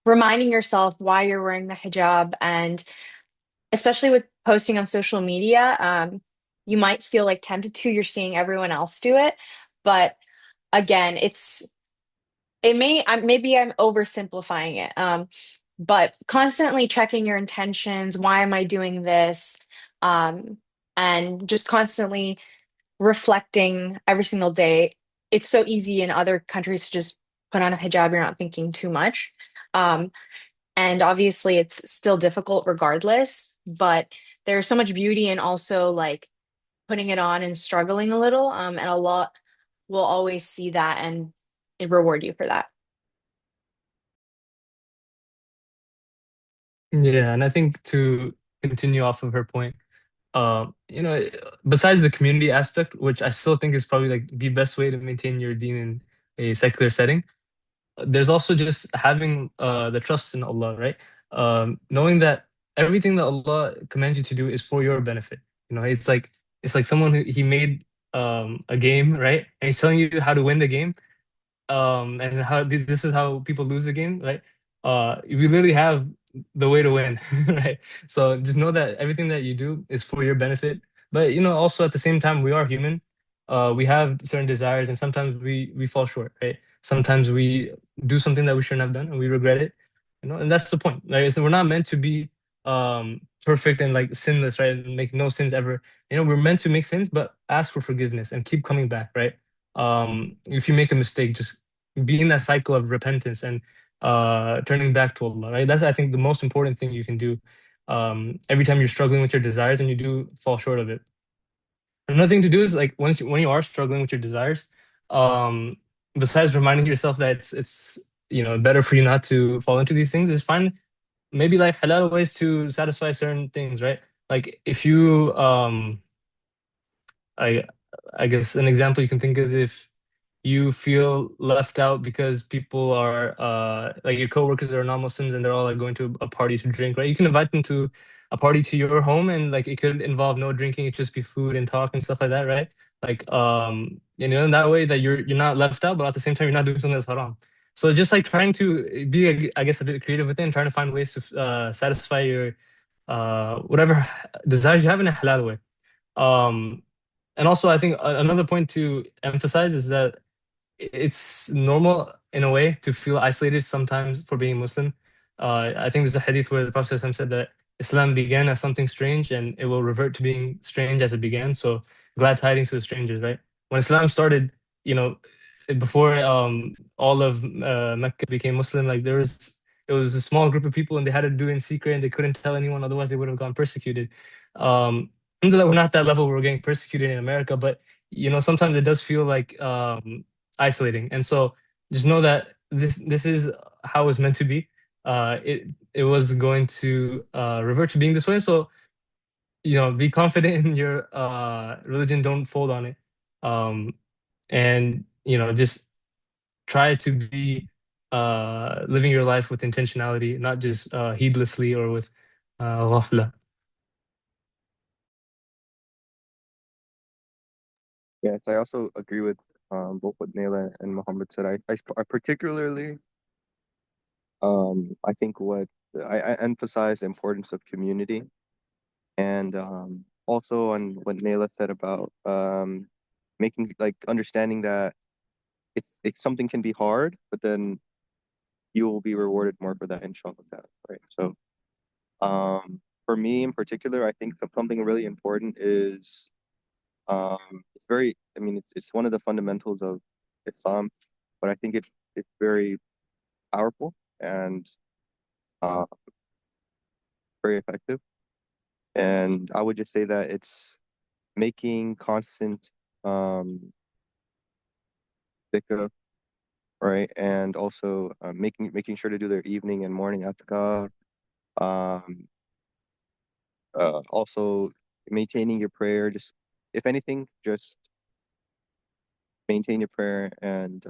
reminding yourself why you're wearing the hijab, and especially with posting on social media, you might feel like tempted to. You're seeing everyone else do it, but again, maybe I'm oversimplifying it. But constantly checking your intentions. Why am I doing this? Um, and just constantly reflecting every single day. It's so easy in other countries to just put on a hijab. You're not thinking too much. Um, and obviously it's still difficult regardless, but there's so much beauty in also like putting it on and struggling a little. And Allah will always see that and reward you for that. Yeah, and I think to continue off of her point, you know, besides the community aspect, which I still think is probably like the best way to maintain your deen in a secular setting, there's also just having the trust in Allah, right? Knowing that everything that Allah commands you to do is for your benefit. You know, it's like someone who he made a game, right? And he's telling you how to win the game, and how this is how people lose the game, right? We literally have the way to win, right? So just know that everything that you do is for your benefit. But you know, also at the same time, we are human. We have certain desires, and sometimes we fall short, right? Sometimes we do something that we shouldn't have done, and we regret it. You know, and that's the point. Like, so we're not meant to be perfect and like sinless, right? And make no sins ever. You know, we're meant to make sins, but ask for forgiveness and keep coming back, right? If you make a mistake, just be in that cycle of repentance and turning back to Allah, right? That's, I think, the most important thing you can do every time you're struggling with your desires and you do fall short of it. Another thing to do is like when you are struggling with your desires, um, besides reminding yourself that it's you know better for you not to fall into these things, is find maybe like halal ways to satisfy certain things, right? Like if you I I guess an example you can think is if you feel left out because people are like your coworkers are non-Muslims and they're all like going to a party to drink, right? You can invite them to a party to your home and like it could involve no drinking, it just be food and talk and stuff like that, right? Like you know, in that way that you're not left out, but at the same time you're not doing something that's haram. So just like trying to be, I guess, a bit creative within, trying to find ways to satisfy your whatever desires you have in a halal way. Um, and also, I think another point to emphasize is that it's normal in a way to feel isolated sometimes for being Muslim. I think there's a hadith where the Prophet ﷺ said that Islam began as something strange and it will revert to being strange as it began. So glad tidings to the strangers, right? When Islam started, you know, before all of Mecca became Muslim, like it was a small group of people and they had to do it in secret and they couldn't tell anyone, otherwise they would have gone persecuted. Alhamdulillah, we're not that level where we're getting persecuted in America, but you know, sometimes it does feel like isolating. And so just know that this is how it's meant to be. It was going to revert to being this way. So you know, be confident in your religion. Don't fold on it, and you know, just try to be living your life with intentionality, not just heedlessly or with ghafla. Yes, I also agree with both what Naila and Muhammad said. I particularly I think I emphasize the importance of community and also on what Naila said about making like understanding that it's something can be hard, but then you will be rewarded more for that, inshallah, right? So for me in particular, I think something really important is it's very, I mean, it's one of the fundamentals of Islam, but I think it's very powerful and uh, very effective. And I would just say that it's making constant dhikr, right? And also making sure to do their evening and morning atkar. Um, also maintaining your prayer. Just if anything, just maintain your prayer, and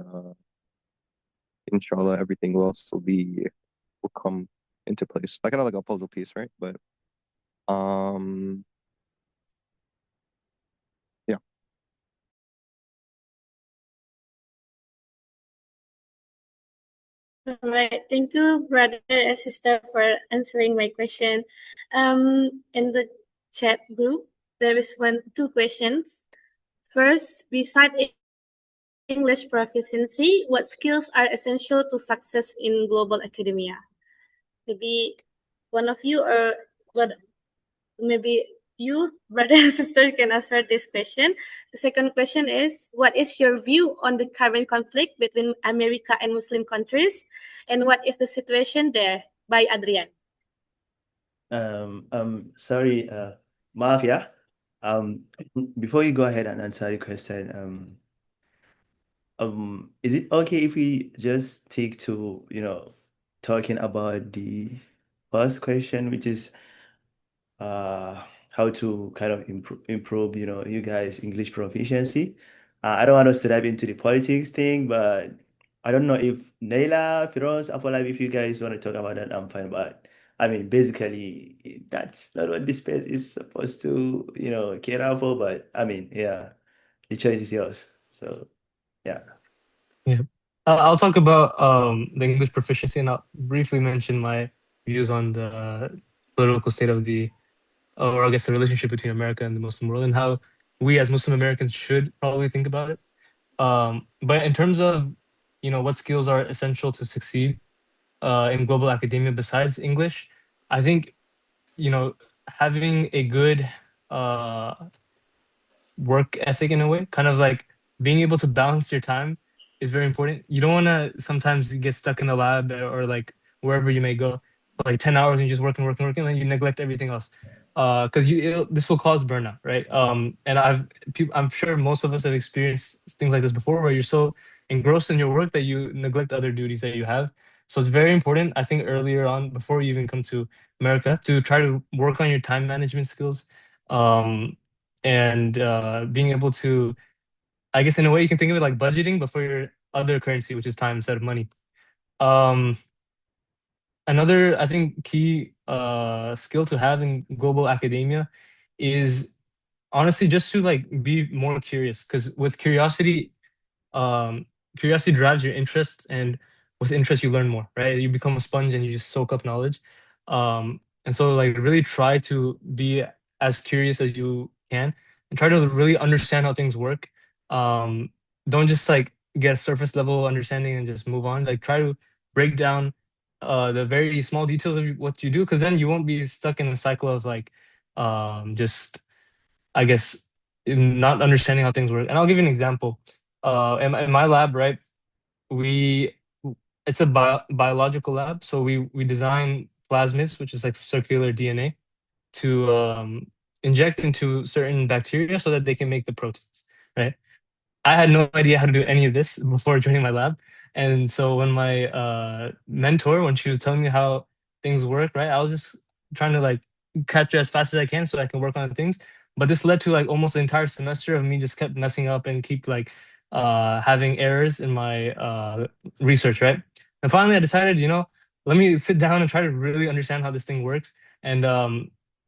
inshallah, everything will also will come into place. Like kind of like a puzzle piece, right? But um, yeah. All right, thank you, brother and sister, for answering my question. In the chat group, there is two questions. First, beside English proficiency, what skills are essential to success in global academia? Maybe one of you or what? Maybe you, brother and sister, can answer this question. The second question is, what is your view on the current conflict between America and Muslim countries? And what is the situation there? By Adrian. Sorry, maaf ya. Um, before you go ahead and answer the question, is it okay if we just take to, talking about the first question, which is uh, how to kind of improve, you guys' English proficiency. I don't want us to dive into the politics thing, but I don't know if Naila, Firoz, Afolabi, if you guys want to talk about that, I'm fine. But I mean, basically, that's not what this space is supposed to, care out for. But I mean, yeah, the choice is yours. So, yeah. Yeah. I'll talk about the English proficiency, and I'll briefly mention my views on the political state of the, or I guess the relationship between America and the Muslim world, and how we as Muslim Americans should probably think about it. But in terms of, what skills are essential to succeed in global academia besides English, I think, having a good uh, work ethic in a way, kind of like being able to balance your time is very important. You don't want to sometimes get stuck in the lab or like wherever you may go for like 10 hours and you're just working, working, working, and then you neglect everything else. Because this will cause burnout, right? And I'm sure most of us have experienced things like this before, where you're so engrossed in your work that you neglect other duties that you have. So it's very important, I think, earlier on, before you even come to America, to try to work on your time management skills. Um, and being able to, I guess in a way you can think of it like budgeting, but for your other currency, which is time instead of money. Um, Another, I think, key skill to have in global academia is honestly just to like be more curious, because with um, curiosity drives your interest, and with interest you learn more, right? You become a sponge and you just soak up knowledge. And so like really try to be as curious as you can and try to really understand how things work. um, don't just like get a surface level understanding and just move on. Like try to break down the very small details of what you do, because then you won't be stuck in a cycle of like just, I guess, in not understanding how things work. And I'll give you an example. In my lab, right, we it's a biological lab, so we design plasmids, which is like circular DNA, to inject into certain bacteria so that they can make the proteins, right? I had no idea how to do any of this before joining my lab. And so when my mentor, when she was telling me how things work, right, I was just trying to like catch it as fast as I can so I can work on things. But this led to like almost the entire semester of me just kept messing up and keep like having errors in my research, right? And finally I decided, let me sit down and try to really understand how this thing works. And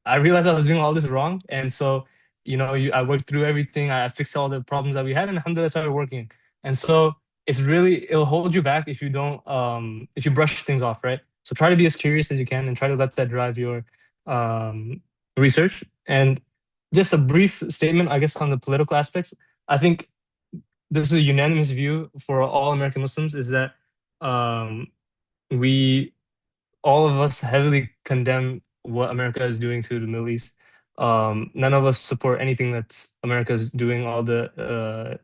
I realized I was doing all this wrong. And so I worked through everything. I fixed all the problems that we had, and alhamdulillah, started working. And so it'll hold you back if you don't, if you brush things off, right? So try to be as curious as you can and try to let that drive your um, research. And just a brief statement, I guess, on the political aspects. I think this is a unanimous view for all American Muslims, is that um, we all of us heavily condemn what America is doing to the Middle East. None of us support anything that's America is doing, all the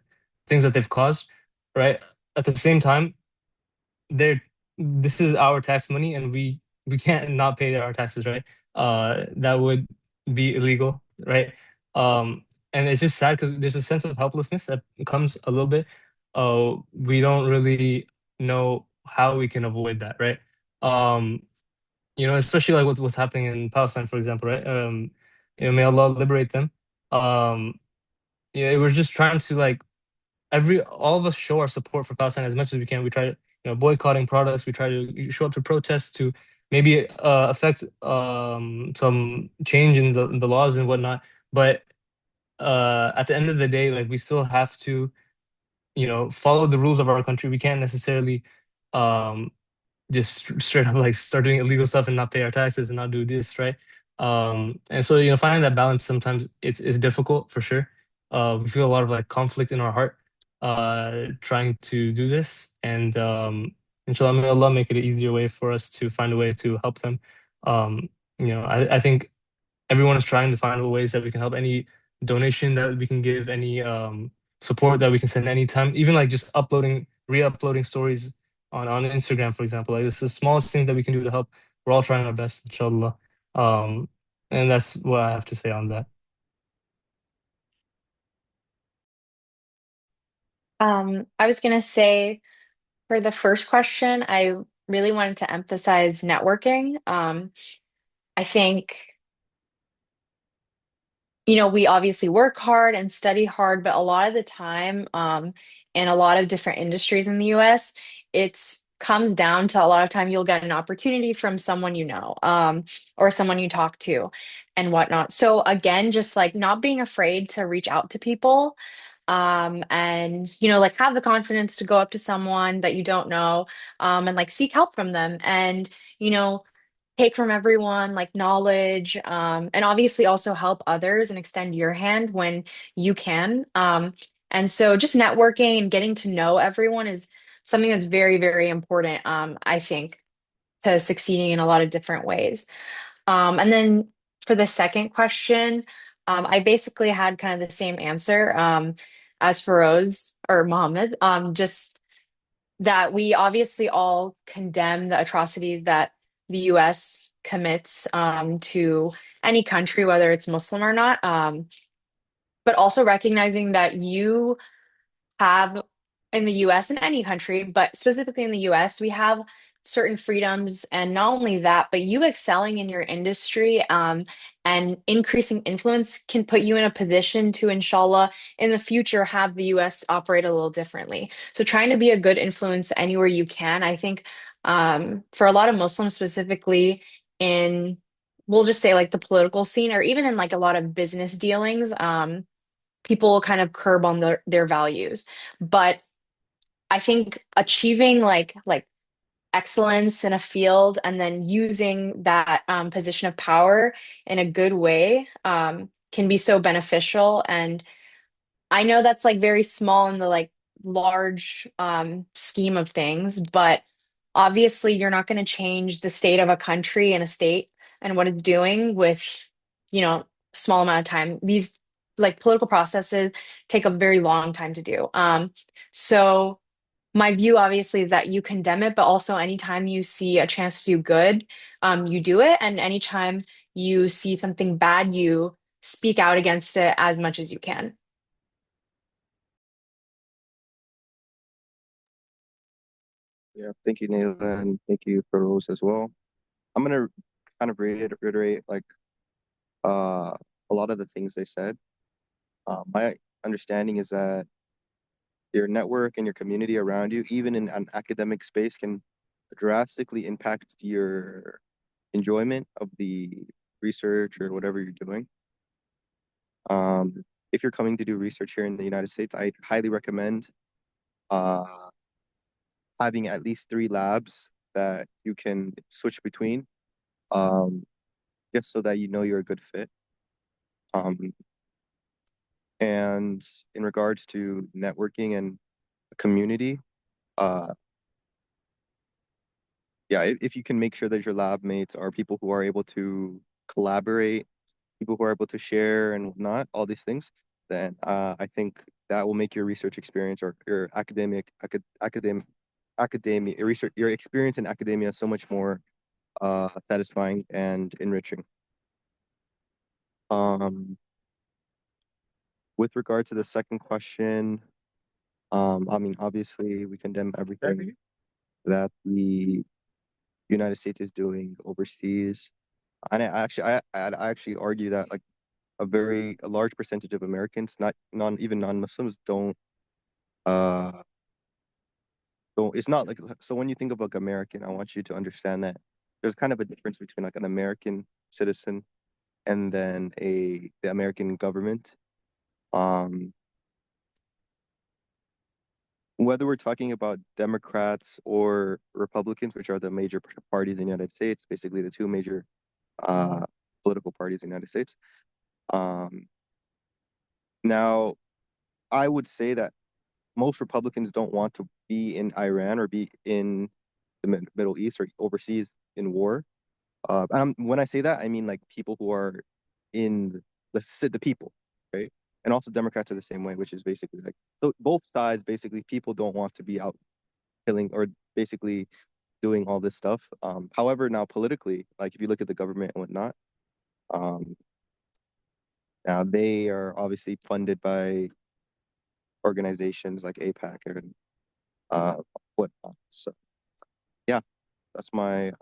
things that they've caused, right? At the same time, they're this is our tax money, and we can't not pay our taxes, right? That would be illegal, right? Um, and it's just sad because there's a sense of helplessness that comes a little bit. We don't really know how we can avoid that, right? Um, especially like what's happening in Palestine, for example, right? May Allah liberate them. Um, we're just trying to like all of us show our support for Palestine as much as we can. We try to, boycotting products. We try to show up to protests to maybe affect some change in the laws and whatnot. But at the end of the day, like we still have to, follow the rules of our country. We can't necessarily um, just straight up like start doing illegal stuff and not pay our taxes and not do this, right? And so finding that balance sometimes it's difficult for sure. We feel a lot of like conflict in our heart trying to do this, and inshallah, may Allah make it an easier way for us to find a way to help them. I think everyone is trying to find ways that we can help. Any donation that we can give, any support that we can send anytime, even like just re-uploading stories on Instagram, for example. Like this is the smallest thing that we can do to help. We're all trying our best, inshallah. Um, and that's what I have to say on that. I was gonna say for the first question, I really wanted to emphasize networking. I think we obviously work hard and study hard, but a lot of the time, in a lot of different industries in the US, it's comes down to a lot of time you'll get an opportunity from someone or someone you talk to and whatnot. So again, just like not being afraid to reach out to people, and like have the confidence to go up to someone that you don't know, and like seek help from them and you know take from everyone like knowledge, and obviously also help others and extend your hand when you can. And so just networking and getting to know everyone is something that's very, very important, I think, to succeeding in a lot of different ways. And then for the second question, I basically had kind of the same answer, as Feroz or Mohammed. Just that we obviously all condemn the atrocities that the US commits, to any country, whether it's Muslim or not, but also recognizing that you have in the US and any country, but specifically in the US, we have certain freedoms. And not only that, but you excelling in your industry, and increasing influence can put you in a position to, inshallah, in the future, have the US operate a little differently. So trying to be a good influence anywhere you can, I think, for a lot of Muslims, specifically in, we'll just say like the political scene or even in like a lot of business dealings, people kind of curb on their values. But I think achieving like excellence in a field and then using that, position of power in a good way, can be so beneficial. And I know that's like very small in the like large, scheme of things, but obviously you're not going to change the state of a country and a state and what it's doing with, small amount of time. These like political processes take a very long time to do. So my view obviously is that you condemn it, but also anytime you see a chance to do good, you do it. And anytime you see something bad, you speak out against it as much as you can. Yeah, thank you, Nathan. Thank you, Rose, as well. I'm gonna kind of reiterate like uh a lot of the things they said. My understanding is that your network and your community around you, even in an academic space, can drastically impact your enjoyment of the research or whatever you're doing. If you're coming to do research here in the United States, I highly recommend uh, having at least 3 labs that you can switch between, um, just so that you know you're a good fit. Um, and in regards to networking and community, uh, yeah, if you can make sure that your lab mates are people who are able to collaborate, people who are able to share and whatnot, all these things, then I think that will make your research experience or your academia research, your experience in academia so much more satisfying and enriching. Um, with regard to the second question, I mean, obviously we condemn everything that the United States is doing overseas. And I'd actually argue that like a large percentage of Americans, not non even non-Muslims, uh don't it's not like so when you think of like American, I want you to understand that there's kind of a difference between like an American citizen and then the American government. Um, whether we're talking about Democrats or Republicans, which are the major parties in the United States, basically the two major uh political parties in the United States. Um, now I would say that most Republicans don't want to be in Iran or be in the Middle East or overseas in war. When I say that, I mean like people who are in the people, right? And also Democrats are the same way, which is basically like so both sides basically people don't want to be out killing or basically doing all this stuff. However, now politically, like if you look at the government and whatnot, um, now they are obviously funded by organizations like APAC and whatnot. So yeah, that's my.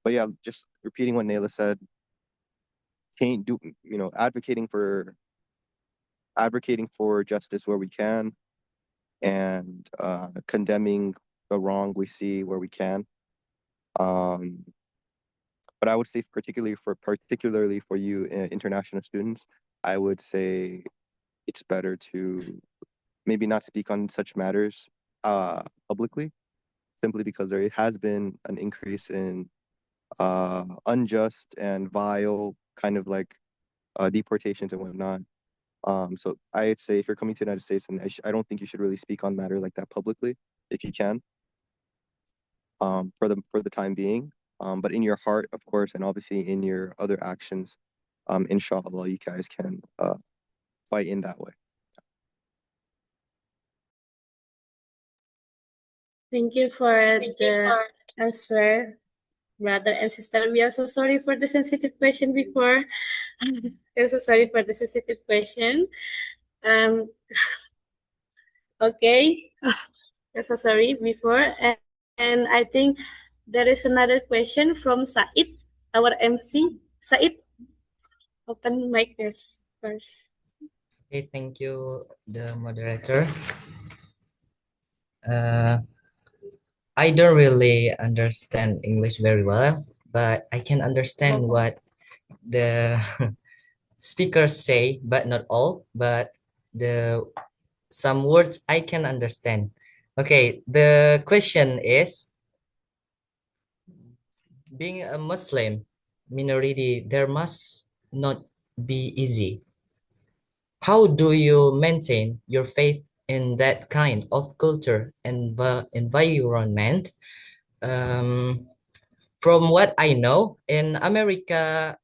But yeah, just repeating what Nayla said. Can't do advocating for justice where we can, and condemning the wrong we see where we can. Um, but I would say particularly for you international students, I would say it's better to maybe not speak on such matters publicly, simply because there has been an increase in unjust and vile kind of like deportations and whatnot. So I'd say if you're coming to the United States, and I don't think you should really speak on matter like that publicly if you can, for the time being. But in your heart, of course, and obviously in your other actions, inshallah, you guys can fight in that way. Thank you for the answer, brother and sister. We are so sorry for the sensitive question before. We're so sorry for the sensitive question. Okay. We're so sorry before. And I think there is another question from Said, our MC. Said, open mic first. Okay, thank you, the moderator. Uh, I don't really understand English very well, but I can understand what the speakers say, but not all, but the some words I can understand. Okay, the question is, being a Muslim minority, there must not be easy. How do you maintain your faith in that kind of culture and environment? Um, from what I know, in America,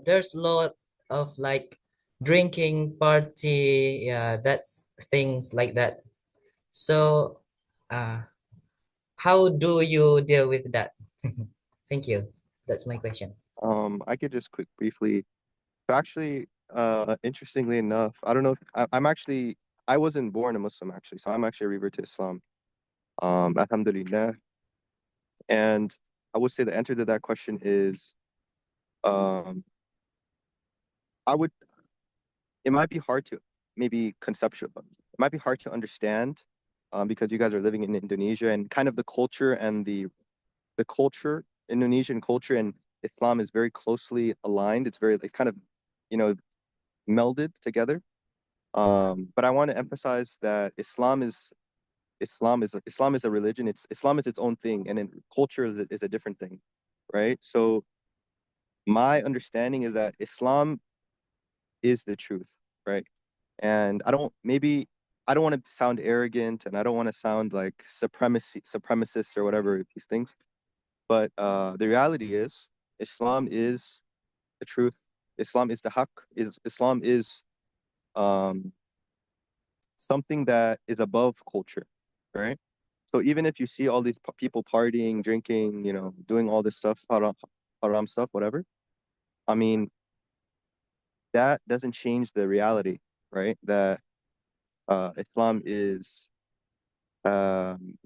there's a lot of like drinking party, yeah, that's things like that. So, uh, how do you deal with that? Thank you. That's my question. I could just briefly. So actually, interestingly enough, I don't know if I'm actually I wasn't born a Muslim actually, so I'm actually a revert to Islam. Alhamdulillah. And I would say the answer to that question is, um, I would. It might be hard to maybe conceptual. It might be hard to understand, because you guys are living in Indonesia and kind of the culture and the culture, Indonesian culture and Islam is very closely aligned. It's kind of, you know, melded together. But I want to emphasize that Islam is a religion. Islam is its own thing, and then culture is a different thing, right? So my understanding is that Islam is the truth, right? And I don't want to sound arrogant, and I don't want to sound like supremacist or whatever these things. But the reality is, Islam is the truth. Islam is the haqq. Islam is um, something that is above culture, right? So even if you see all these people partying, drinking, doing all this stuff, haram stuff, whatever, I mean, that doesn't change the reality, right? That Islam is um,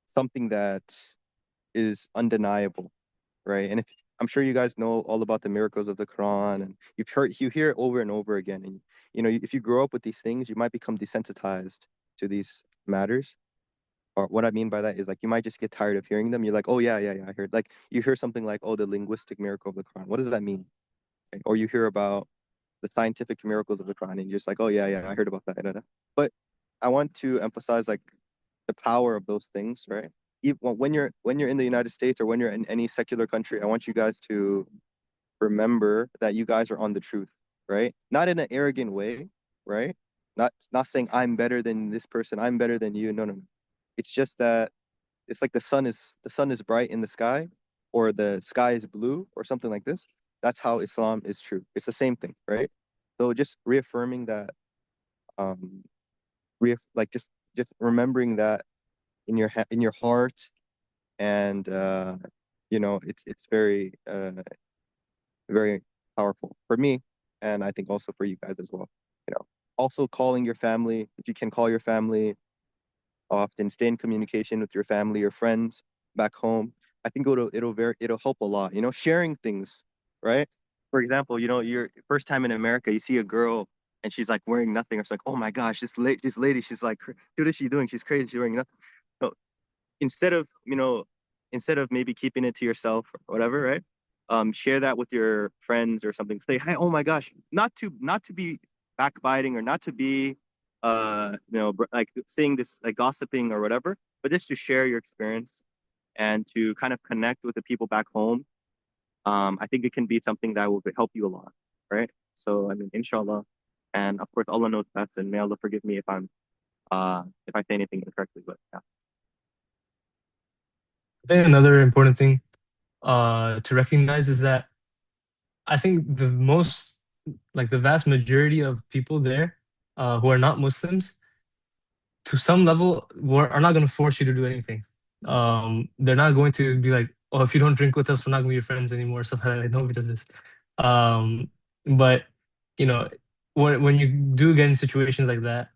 something that is undeniable, right? And if I'm sure you guys know all about the miracles of the Quran, and you hear it over and over again, and if you grow up with these things, you might become desensitized to these matters. Or what I mean by that is like you might just get tired of hearing them. You're like, oh yeah, yeah, yeah, I heard. Like you hear something like, oh, the linguistic miracle of the Quran. What does that mean? Okay. Or you hear about the scientific miracles of the Quran, and you're just like, oh yeah, yeah, I heard about that. Da, da. But I want to emphasize like the power of those things, right? When you're in the United States or when you're in any secular country, I want you guys to remember that you guys are on the truth, right? Not in an arrogant way, right? Not saying I'm better than this person, I'm better than you. No, no, no. It's just that it's like the sun is bright in the sky, or the sky is blue, or something like this. That's how Islam is true. It's the same thing, right? So just reaffirming that, um, like just remembering that in your heart, and it's very powerful for me, and I think also for you guys as well. You know. also calling your family, if you can call your family often, stay in communication with your family or friends back home. I think it'll help a lot. Sharing things, right? For example, your first time in America, you see a girl and she's like wearing nothing, or it's like, oh my gosh, this lady, she's like, what is she doing? She's crazy. She's wearing nothing. No, instead of instead of maybe keeping it to yourself or whatever, right? Share that with your friends or something. Say, hey, oh my gosh, not to be backbiting or not to be like saying this, like gossiping or whatever, but just to share your experience and to kind of connect with the people back home. I think it can be something that will help you a lot, right? So I mean, inshallah, and of course Allah knows best, and may Allah forgive me if I say anything incorrectly, but yeah. I think another important thing to recognize is that I think the vast majority of people there who are not Muslims, to some level, are not going to force you to do anything. They're not going to be like, oh, if you don't drink with us, we're not going to be your friends anymore, stuff like that. Like, nobody does this. Um, but, you know, when you do get in situations like that,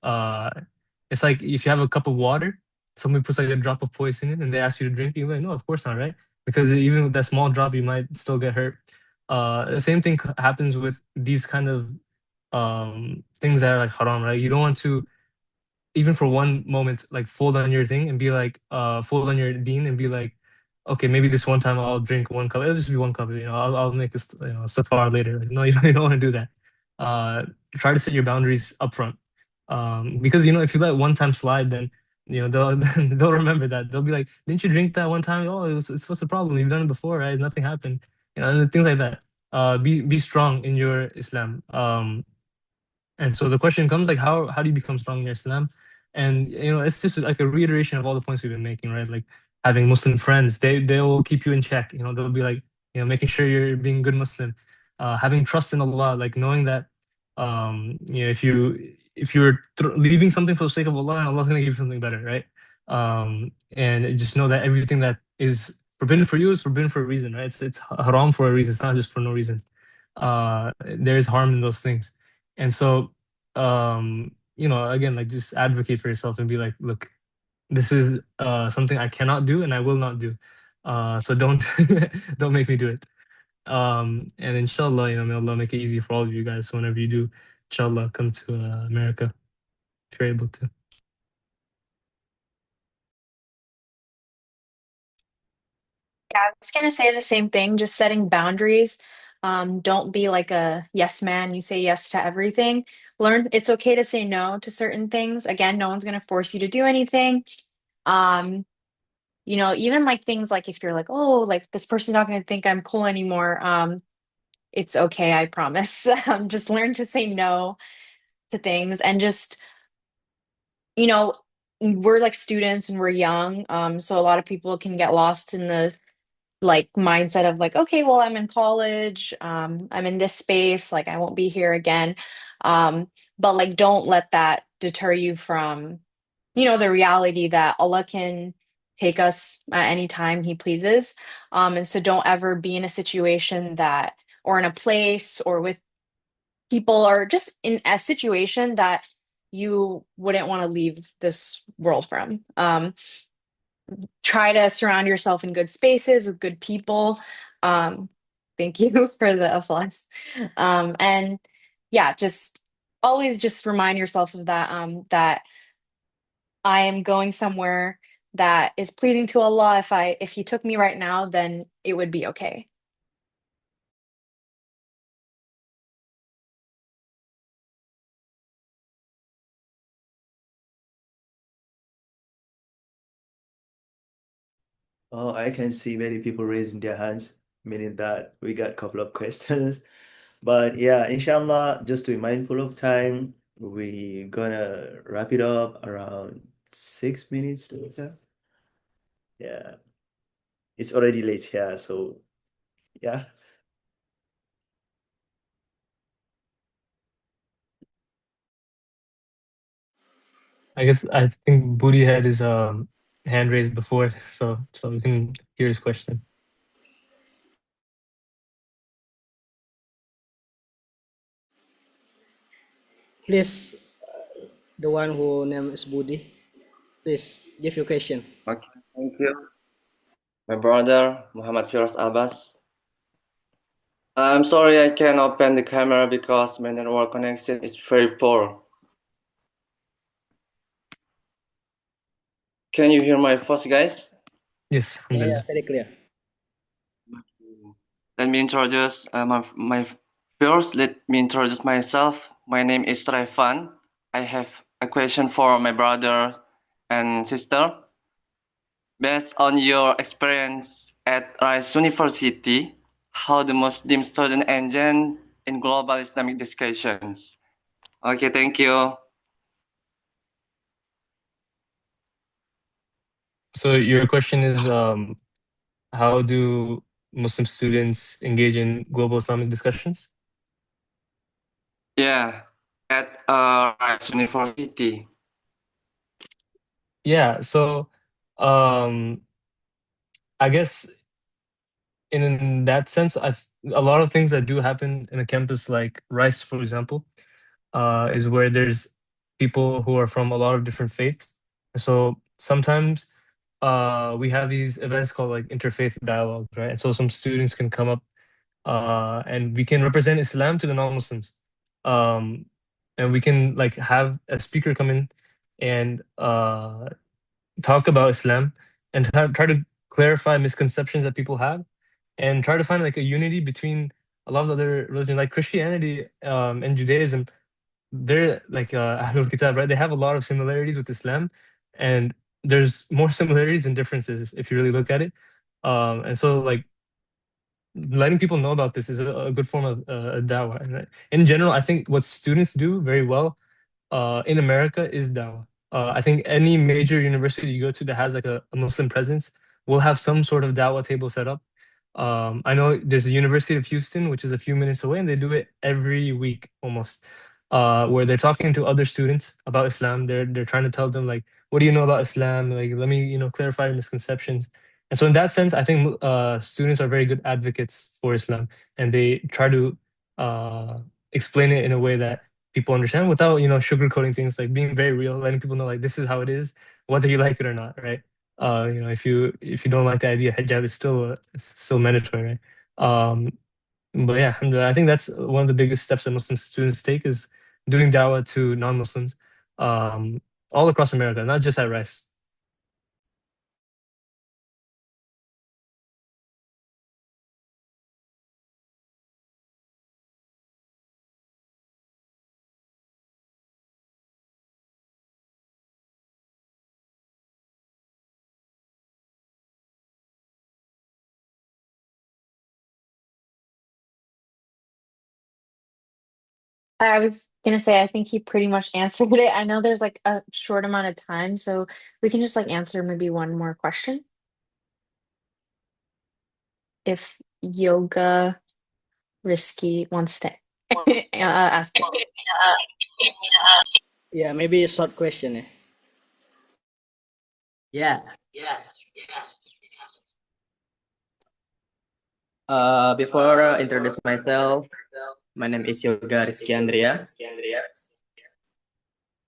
it's like if you have a cup of water, somebody puts like a drop of poison in and they ask you to drink, you're like, no, of course not, right? Because even with that small drop, you might still get hurt. The same thing happens with these kind of things that are like haram, right? You don't want to, even for one moment, like fold on your thing and be like, fold on your deen and be like, okay, maybe this one time I'll drink one cup. It'll just be one cup. I'll make this, safar later. Like, no, you don't want to do that. Try to set your boundaries up front. Because if you let one time slide, then they'll they'll remember that. They'll be like, didn't you drink that one time? Oh, it's what's the problem? You've done it before, right? Nothing happened. And things like that. Be strong in your Islam. And so the question comes, like, how do you become strong in your Islam? And it's just like a reiteration of all the points we've been making, right? Like having Muslim friends, they'll keep you in check. They'll be like, making sure you're being a good Muslim. Having trust in Allah, like knowing that if you're leaving something for the sake of Allah, Allah's gonna give you something better, right? And just know that everything that is forbidden for you is forbidden for a reason, right? It's haram for a reason. It's not just for no reason. There is harm in those things. And so, again, like just advocate for yourself and be like, look, this is something I cannot do and I will not do. So don't don't make me do it. And inshallah, may Allah make it easy for all of you guys whenever you do, inshallah, come to America if you're able to. Yeah, I was gonna say the same thing, just setting boundaries. Don't be like a yes man, you say yes to everything. Learn it's okay to say no to certain things. Again, no one's gonna force you to do anything. Um, even like things like if you're like, oh, like this person's not gonna think I'm cool anymore. It's okay, I promise. Just learn to say no to things and just, you know, we're like students and we're young. So a lot of people can get lost in the like mindset of like, okay, well, I'm in college, I'm in this space, like I won't be here again. But like don't let that deter you from, the reality that Allah can take us at any time He pleases. And so don't ever be in a situation that, or in a place or with people, or just in a situation that you wouldn't want to leave this world from. Try to surround yourself in good spaces with good people. Um, thank you for the applause. And yeah, just always just remind yourself of that, that I am going somewhere that is pleasing to Allah. If He took me right now, then it would be okay. Oh, I can see many people raising their hands, meaning that we got a couple of questions. But yeah, inshallah, just to be mindful of time, we're gonna wrap it up around 6 minutes later. Yeah, it's already late here, so yeah. I think Booty had his hand raised before, so we can hear his question. Please The one who name is Budi. Please give your question. Okay, thank you. My brother, Muhammad Firas Abbas. I'm sorry I can't open the camera because my network connection is very poor. Can you hear my voice, guys? Yes, Yeah, alhamdulillah. very clear. Let me introduce my first. Let me introduce myself. My name is Trefan. I have a question for my brother and sister. Based on your experience at Rice University, how the Muslim student engage in global Islamic discussions? Okay, thank you. So your question is, how do Muslim students engage in global Islamic discussions? Yeah, at Rice University. Yeah, so um, I guess in that sense, a lot of things that do happen in a campus like Rice, for example, is where there's people who are from a lot of different faiths. And so sometimes we have these events called like interfaith dialogues, right? And so some students can come up and we can represent Islam to the non-Muslims. Um, and we can like have a speaker come in and talk about Islam and try to clarify misconceptions that people have and try to find like a unity between a lot of other religions like Christianity and Judaism. They're like Ahlul Kitab, right? They have a lot of similarities with Islam, and there's more similarities than differences if you really look at it. And so like letting people know about this is a good form of dawah. And in general, I think what students do very well in America is dawah. I think any major university you go to that has like a Muslim presence will have some sort of dawah table set up. I know there's a University of Houston, which is a few minutes away, and they do it every week almost, where they're talking to other students about Islam. They're trying to tell them like, what do you know about Islam? Like, let me clarify your misconceptions. And so in that sense, I think students are very good advocates for Islam, and they try to explain it in a way that people understand without sugarcoating things, like being very real, letting people know like this is how it is, whether you like it or not, right? If you don't like the idea, hijab is still mandatory, right? But yeah, alhamdulillah, I think that's one of the biggest steps that Muslim students take is doing dawah to non-Muslims um, all across America, not just at Rice. I was gonna say, I think he pretty much answered it. I know there's like a short amount of time, so we can just like answer maybe one more question if Yoga Risky wants to ask it. Yeah, maybe a short question. Yeah. Before I introduce myself, my name is Yoga Rizky Andrea.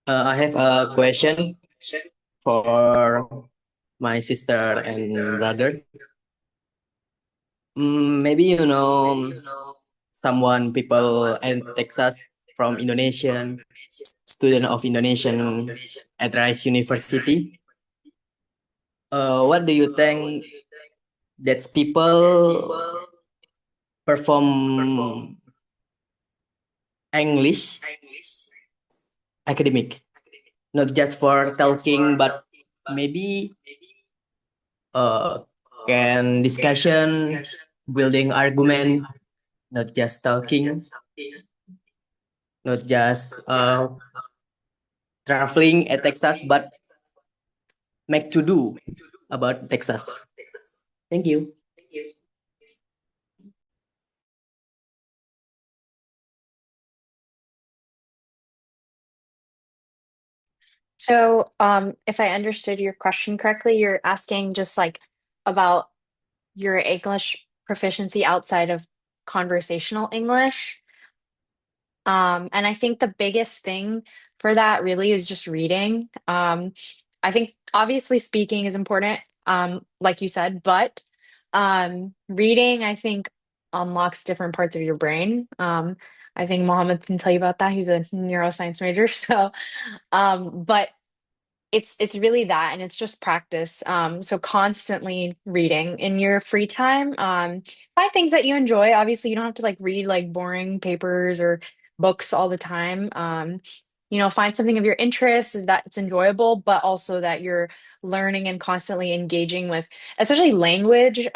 I have a question for my sister and brother. Maybe someone people in Texas from Indonesian student of Indonesian at Rice University. What do you think that people perform English academic, not just for talking, but maybe uh, can discussion, building argument, not just talking, not just traveling at Texas, but make to do about Texas. Thank you. So, if I understood your question correctly, you're asking just like about your English proficiency outside of conversational English. And I think the biggest thing for that really is just reading. I think obviously speaking is important, like you said, but reading, I think, unlocks different parts of your brain. I think Mohammed can tell you about that. He's a neuroscience major. So, but it's really that, and it's just practice. So constantly reading in your free time. Find things that you enjoy. Obviously, you don't have to like read like boring papers or books all the time. Find something of your interest is that it's enjoyable, but also that you're learning and constantly engaging with, especially language.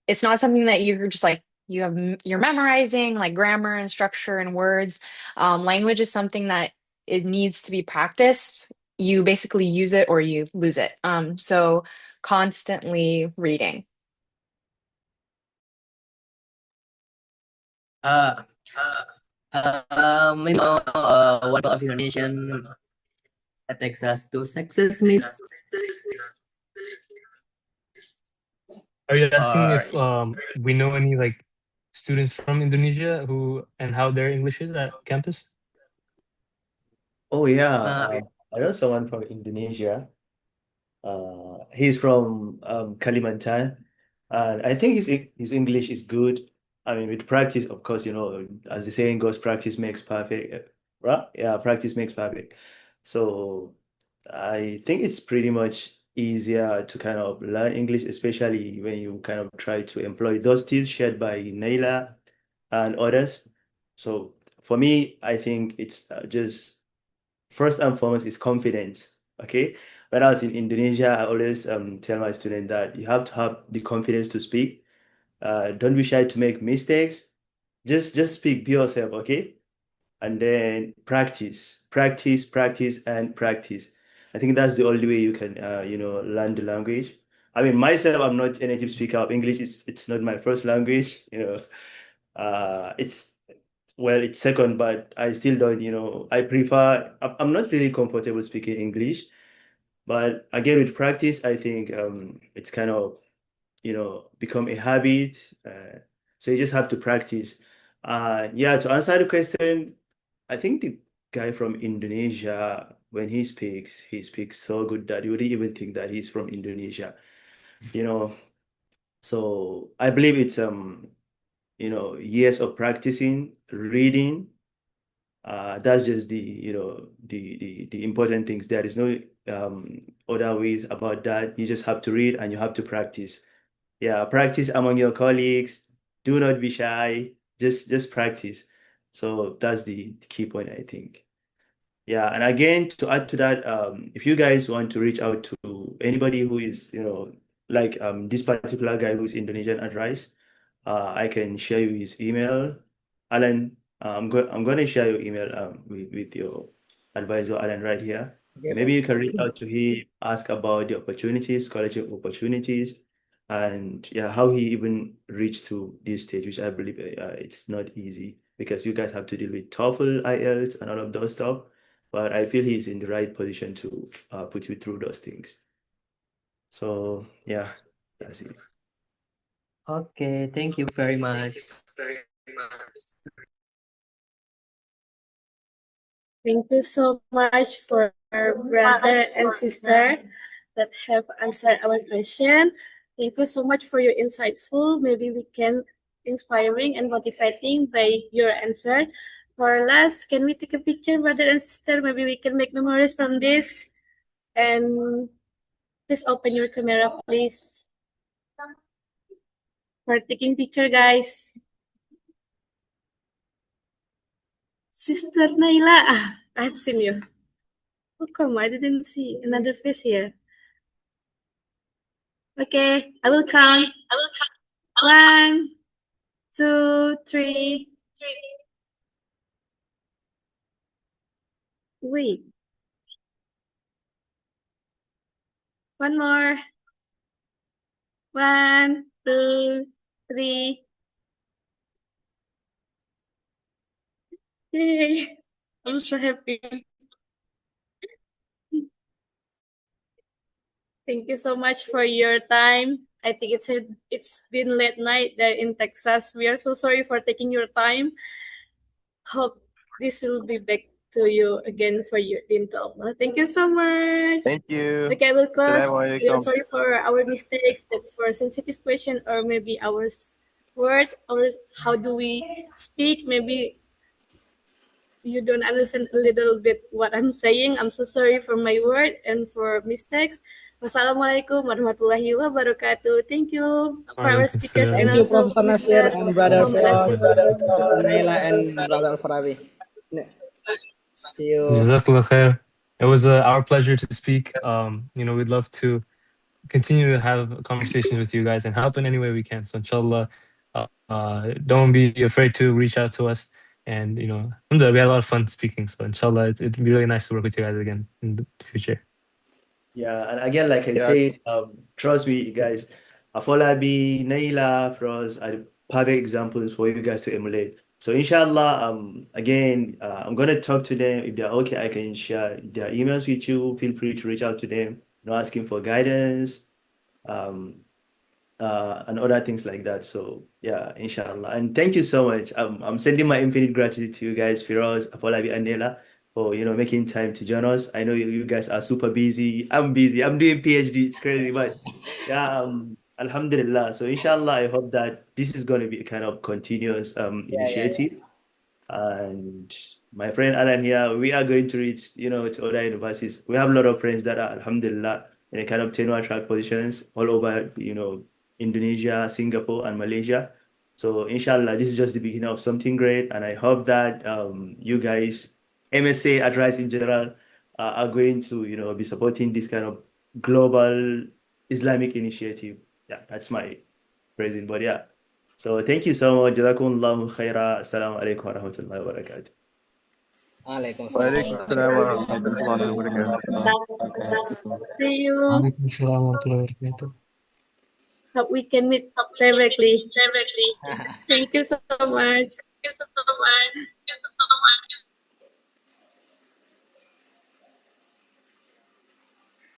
It's not something that you're just like you're memorizing like grammar and structure and words. Language is something that it needs to be practiced. You basically use it or you lose it. So constantly reading. Uh, what about Indonesian that takes us to success meet? Are you asking Or if we know any like students from Indonesia who and how their English is at campus? Oh yeah, uh, I know someone from Indonesia. He's from Kalimantan, and I think his English is good. I mean, with practice, of course, as the saying goes, practice makes perfect, right? Yeah, practice makes perfect. So I think it's pretty much easier to kind of learn English, especially when you kind of try to employ those skills shared by Naila and others. So for me, I think it's just first and foremost is confidence. Okay. When I was in Indonesia, I always tell my student that you have to have the confidence to speak. Don't be shy to make mistakes. Just speak, be yourself, okay? And then practice, and practice. I think that's the only way you can, learn the language. I mean, myself, I'm not a native speaker of English. It's not my first language. It's well, it's second, but I still don't, I prefer, I'm not really comfortable speaking English, but again, with practice, I think it's kind of, become a habit. So you just have to practice. Yeah, to answer the question, I think the guy from Indonesia, when he speaks so good that you wouldn't even think that he's from Indonesia, you know. So I believe it's years of practicing, reading. That's just the important things. There is no other ways about that. You just have to read and you have to practice. Yeah, practice among your colleagues. Do not be shy. Just practice. So that's the key point, I think. Yeah, and again, to add to that, if you guys want to reach out to anybody who is, like this particular guy who's Indonesian at Rice, I can share you his email. Alan, I'm going to share your email with your advisor, Alan, right here. Maybe you can reach out to him, ask about the opportunities, scholarship opportunities, and yeah, how he even reached to this stage, which I believe it's not easy because you guys have to deal with TOEFL, IELTS, and all of those stuff. But I feel he's in the right position to put you through those things. So yeah, that's it. okay, thank you very much. Thank you so much for our brother and sister that have answered our question. Thank you so much for your insightful. Maybe we can inspiring and motivating by your answer. For last, can we take a picture, brother and sister? Maybe we can make memories from this. And please open your camera, please. For taking picture, guys. Sister Naila, I've seen you. How come I didn't see another face here? Okay, I will count. 1, 2, 3. Wait. One more. 1, 2, 3. Yay! I'm so happy. Thank you so much for your time. I think it's been late night there in Texas. We are so sorry for taking your time. Hope this will be back to you again for your inshallah. Thank you so much. Thank you. Okay, I will close. We are Assalamualaikum. sorry for our mistakes, that for sensitive question or maybe our word or how do we speak. Maybe you don't understand a little bit what I'm saying. I'm so sorry for my word and for mistakes. Wassalamualaikum warahmatullahi wabarakatuh. Thank you for our Alaikum speakers and Thank salam. you, also Professor Nasir Mr. and Brother Muhammad. Firas, Sister Naila, and Brother Farabi. See you. Jazakallah khair. It was our pleasure to speak. We'd love to continue to have conversations with you guys and help in any way we can. So inshallah, don't be afraid to reach out to us. And alhamdulillah, we had a lot of fun speaking. So inshallah, it'd be really nice to work with you guys again in the future. Yeah, and again, like I Yeah. said, trust me, guys, Afolabi, Naila, Froz are perfect examples for you guys to emulate. So inshallah, again, I'm gonna talk to them. If they're okay, I can share their emails with you. Feel free to reach out to them, asking for guidance, um, and other things like that. So yeah, inshallah. And thank you so much. I'm sending my infinite gratitude to you guys, Firoz, Afolabi, and Naila, for making time to join us. I know you guys are super busy. I'm busy. I'm doing PhD. It's crazy, but yeah, alhamdulillah. So inshallah, I hope that this is going to be a kind of continuous Yeah. initiative. And my friend Alan here, we are going to reach, to other universities. We have a lot of friends that are, alhamdulillah, in a kind of tenure track positions all over, Indonesia, Singapore, and Malaysia. So inshallah, this is just the beginning of something great. And I hope that you guys, MSA at Rice in general, are going to, be supporting this kind of global Islamic initiative. Yeah, that's my praising. But yeah. So thank you so much. Jazakumullahu khaira. Assalamu alaikum wa rahmatullahi wa barakatuh. Waalaikum salam wa rahmatullahi wa barakatuh. See you. Alaikum salam wa rahmatullahi wa barakatuh. Hope we can meet directly. Thank you so much.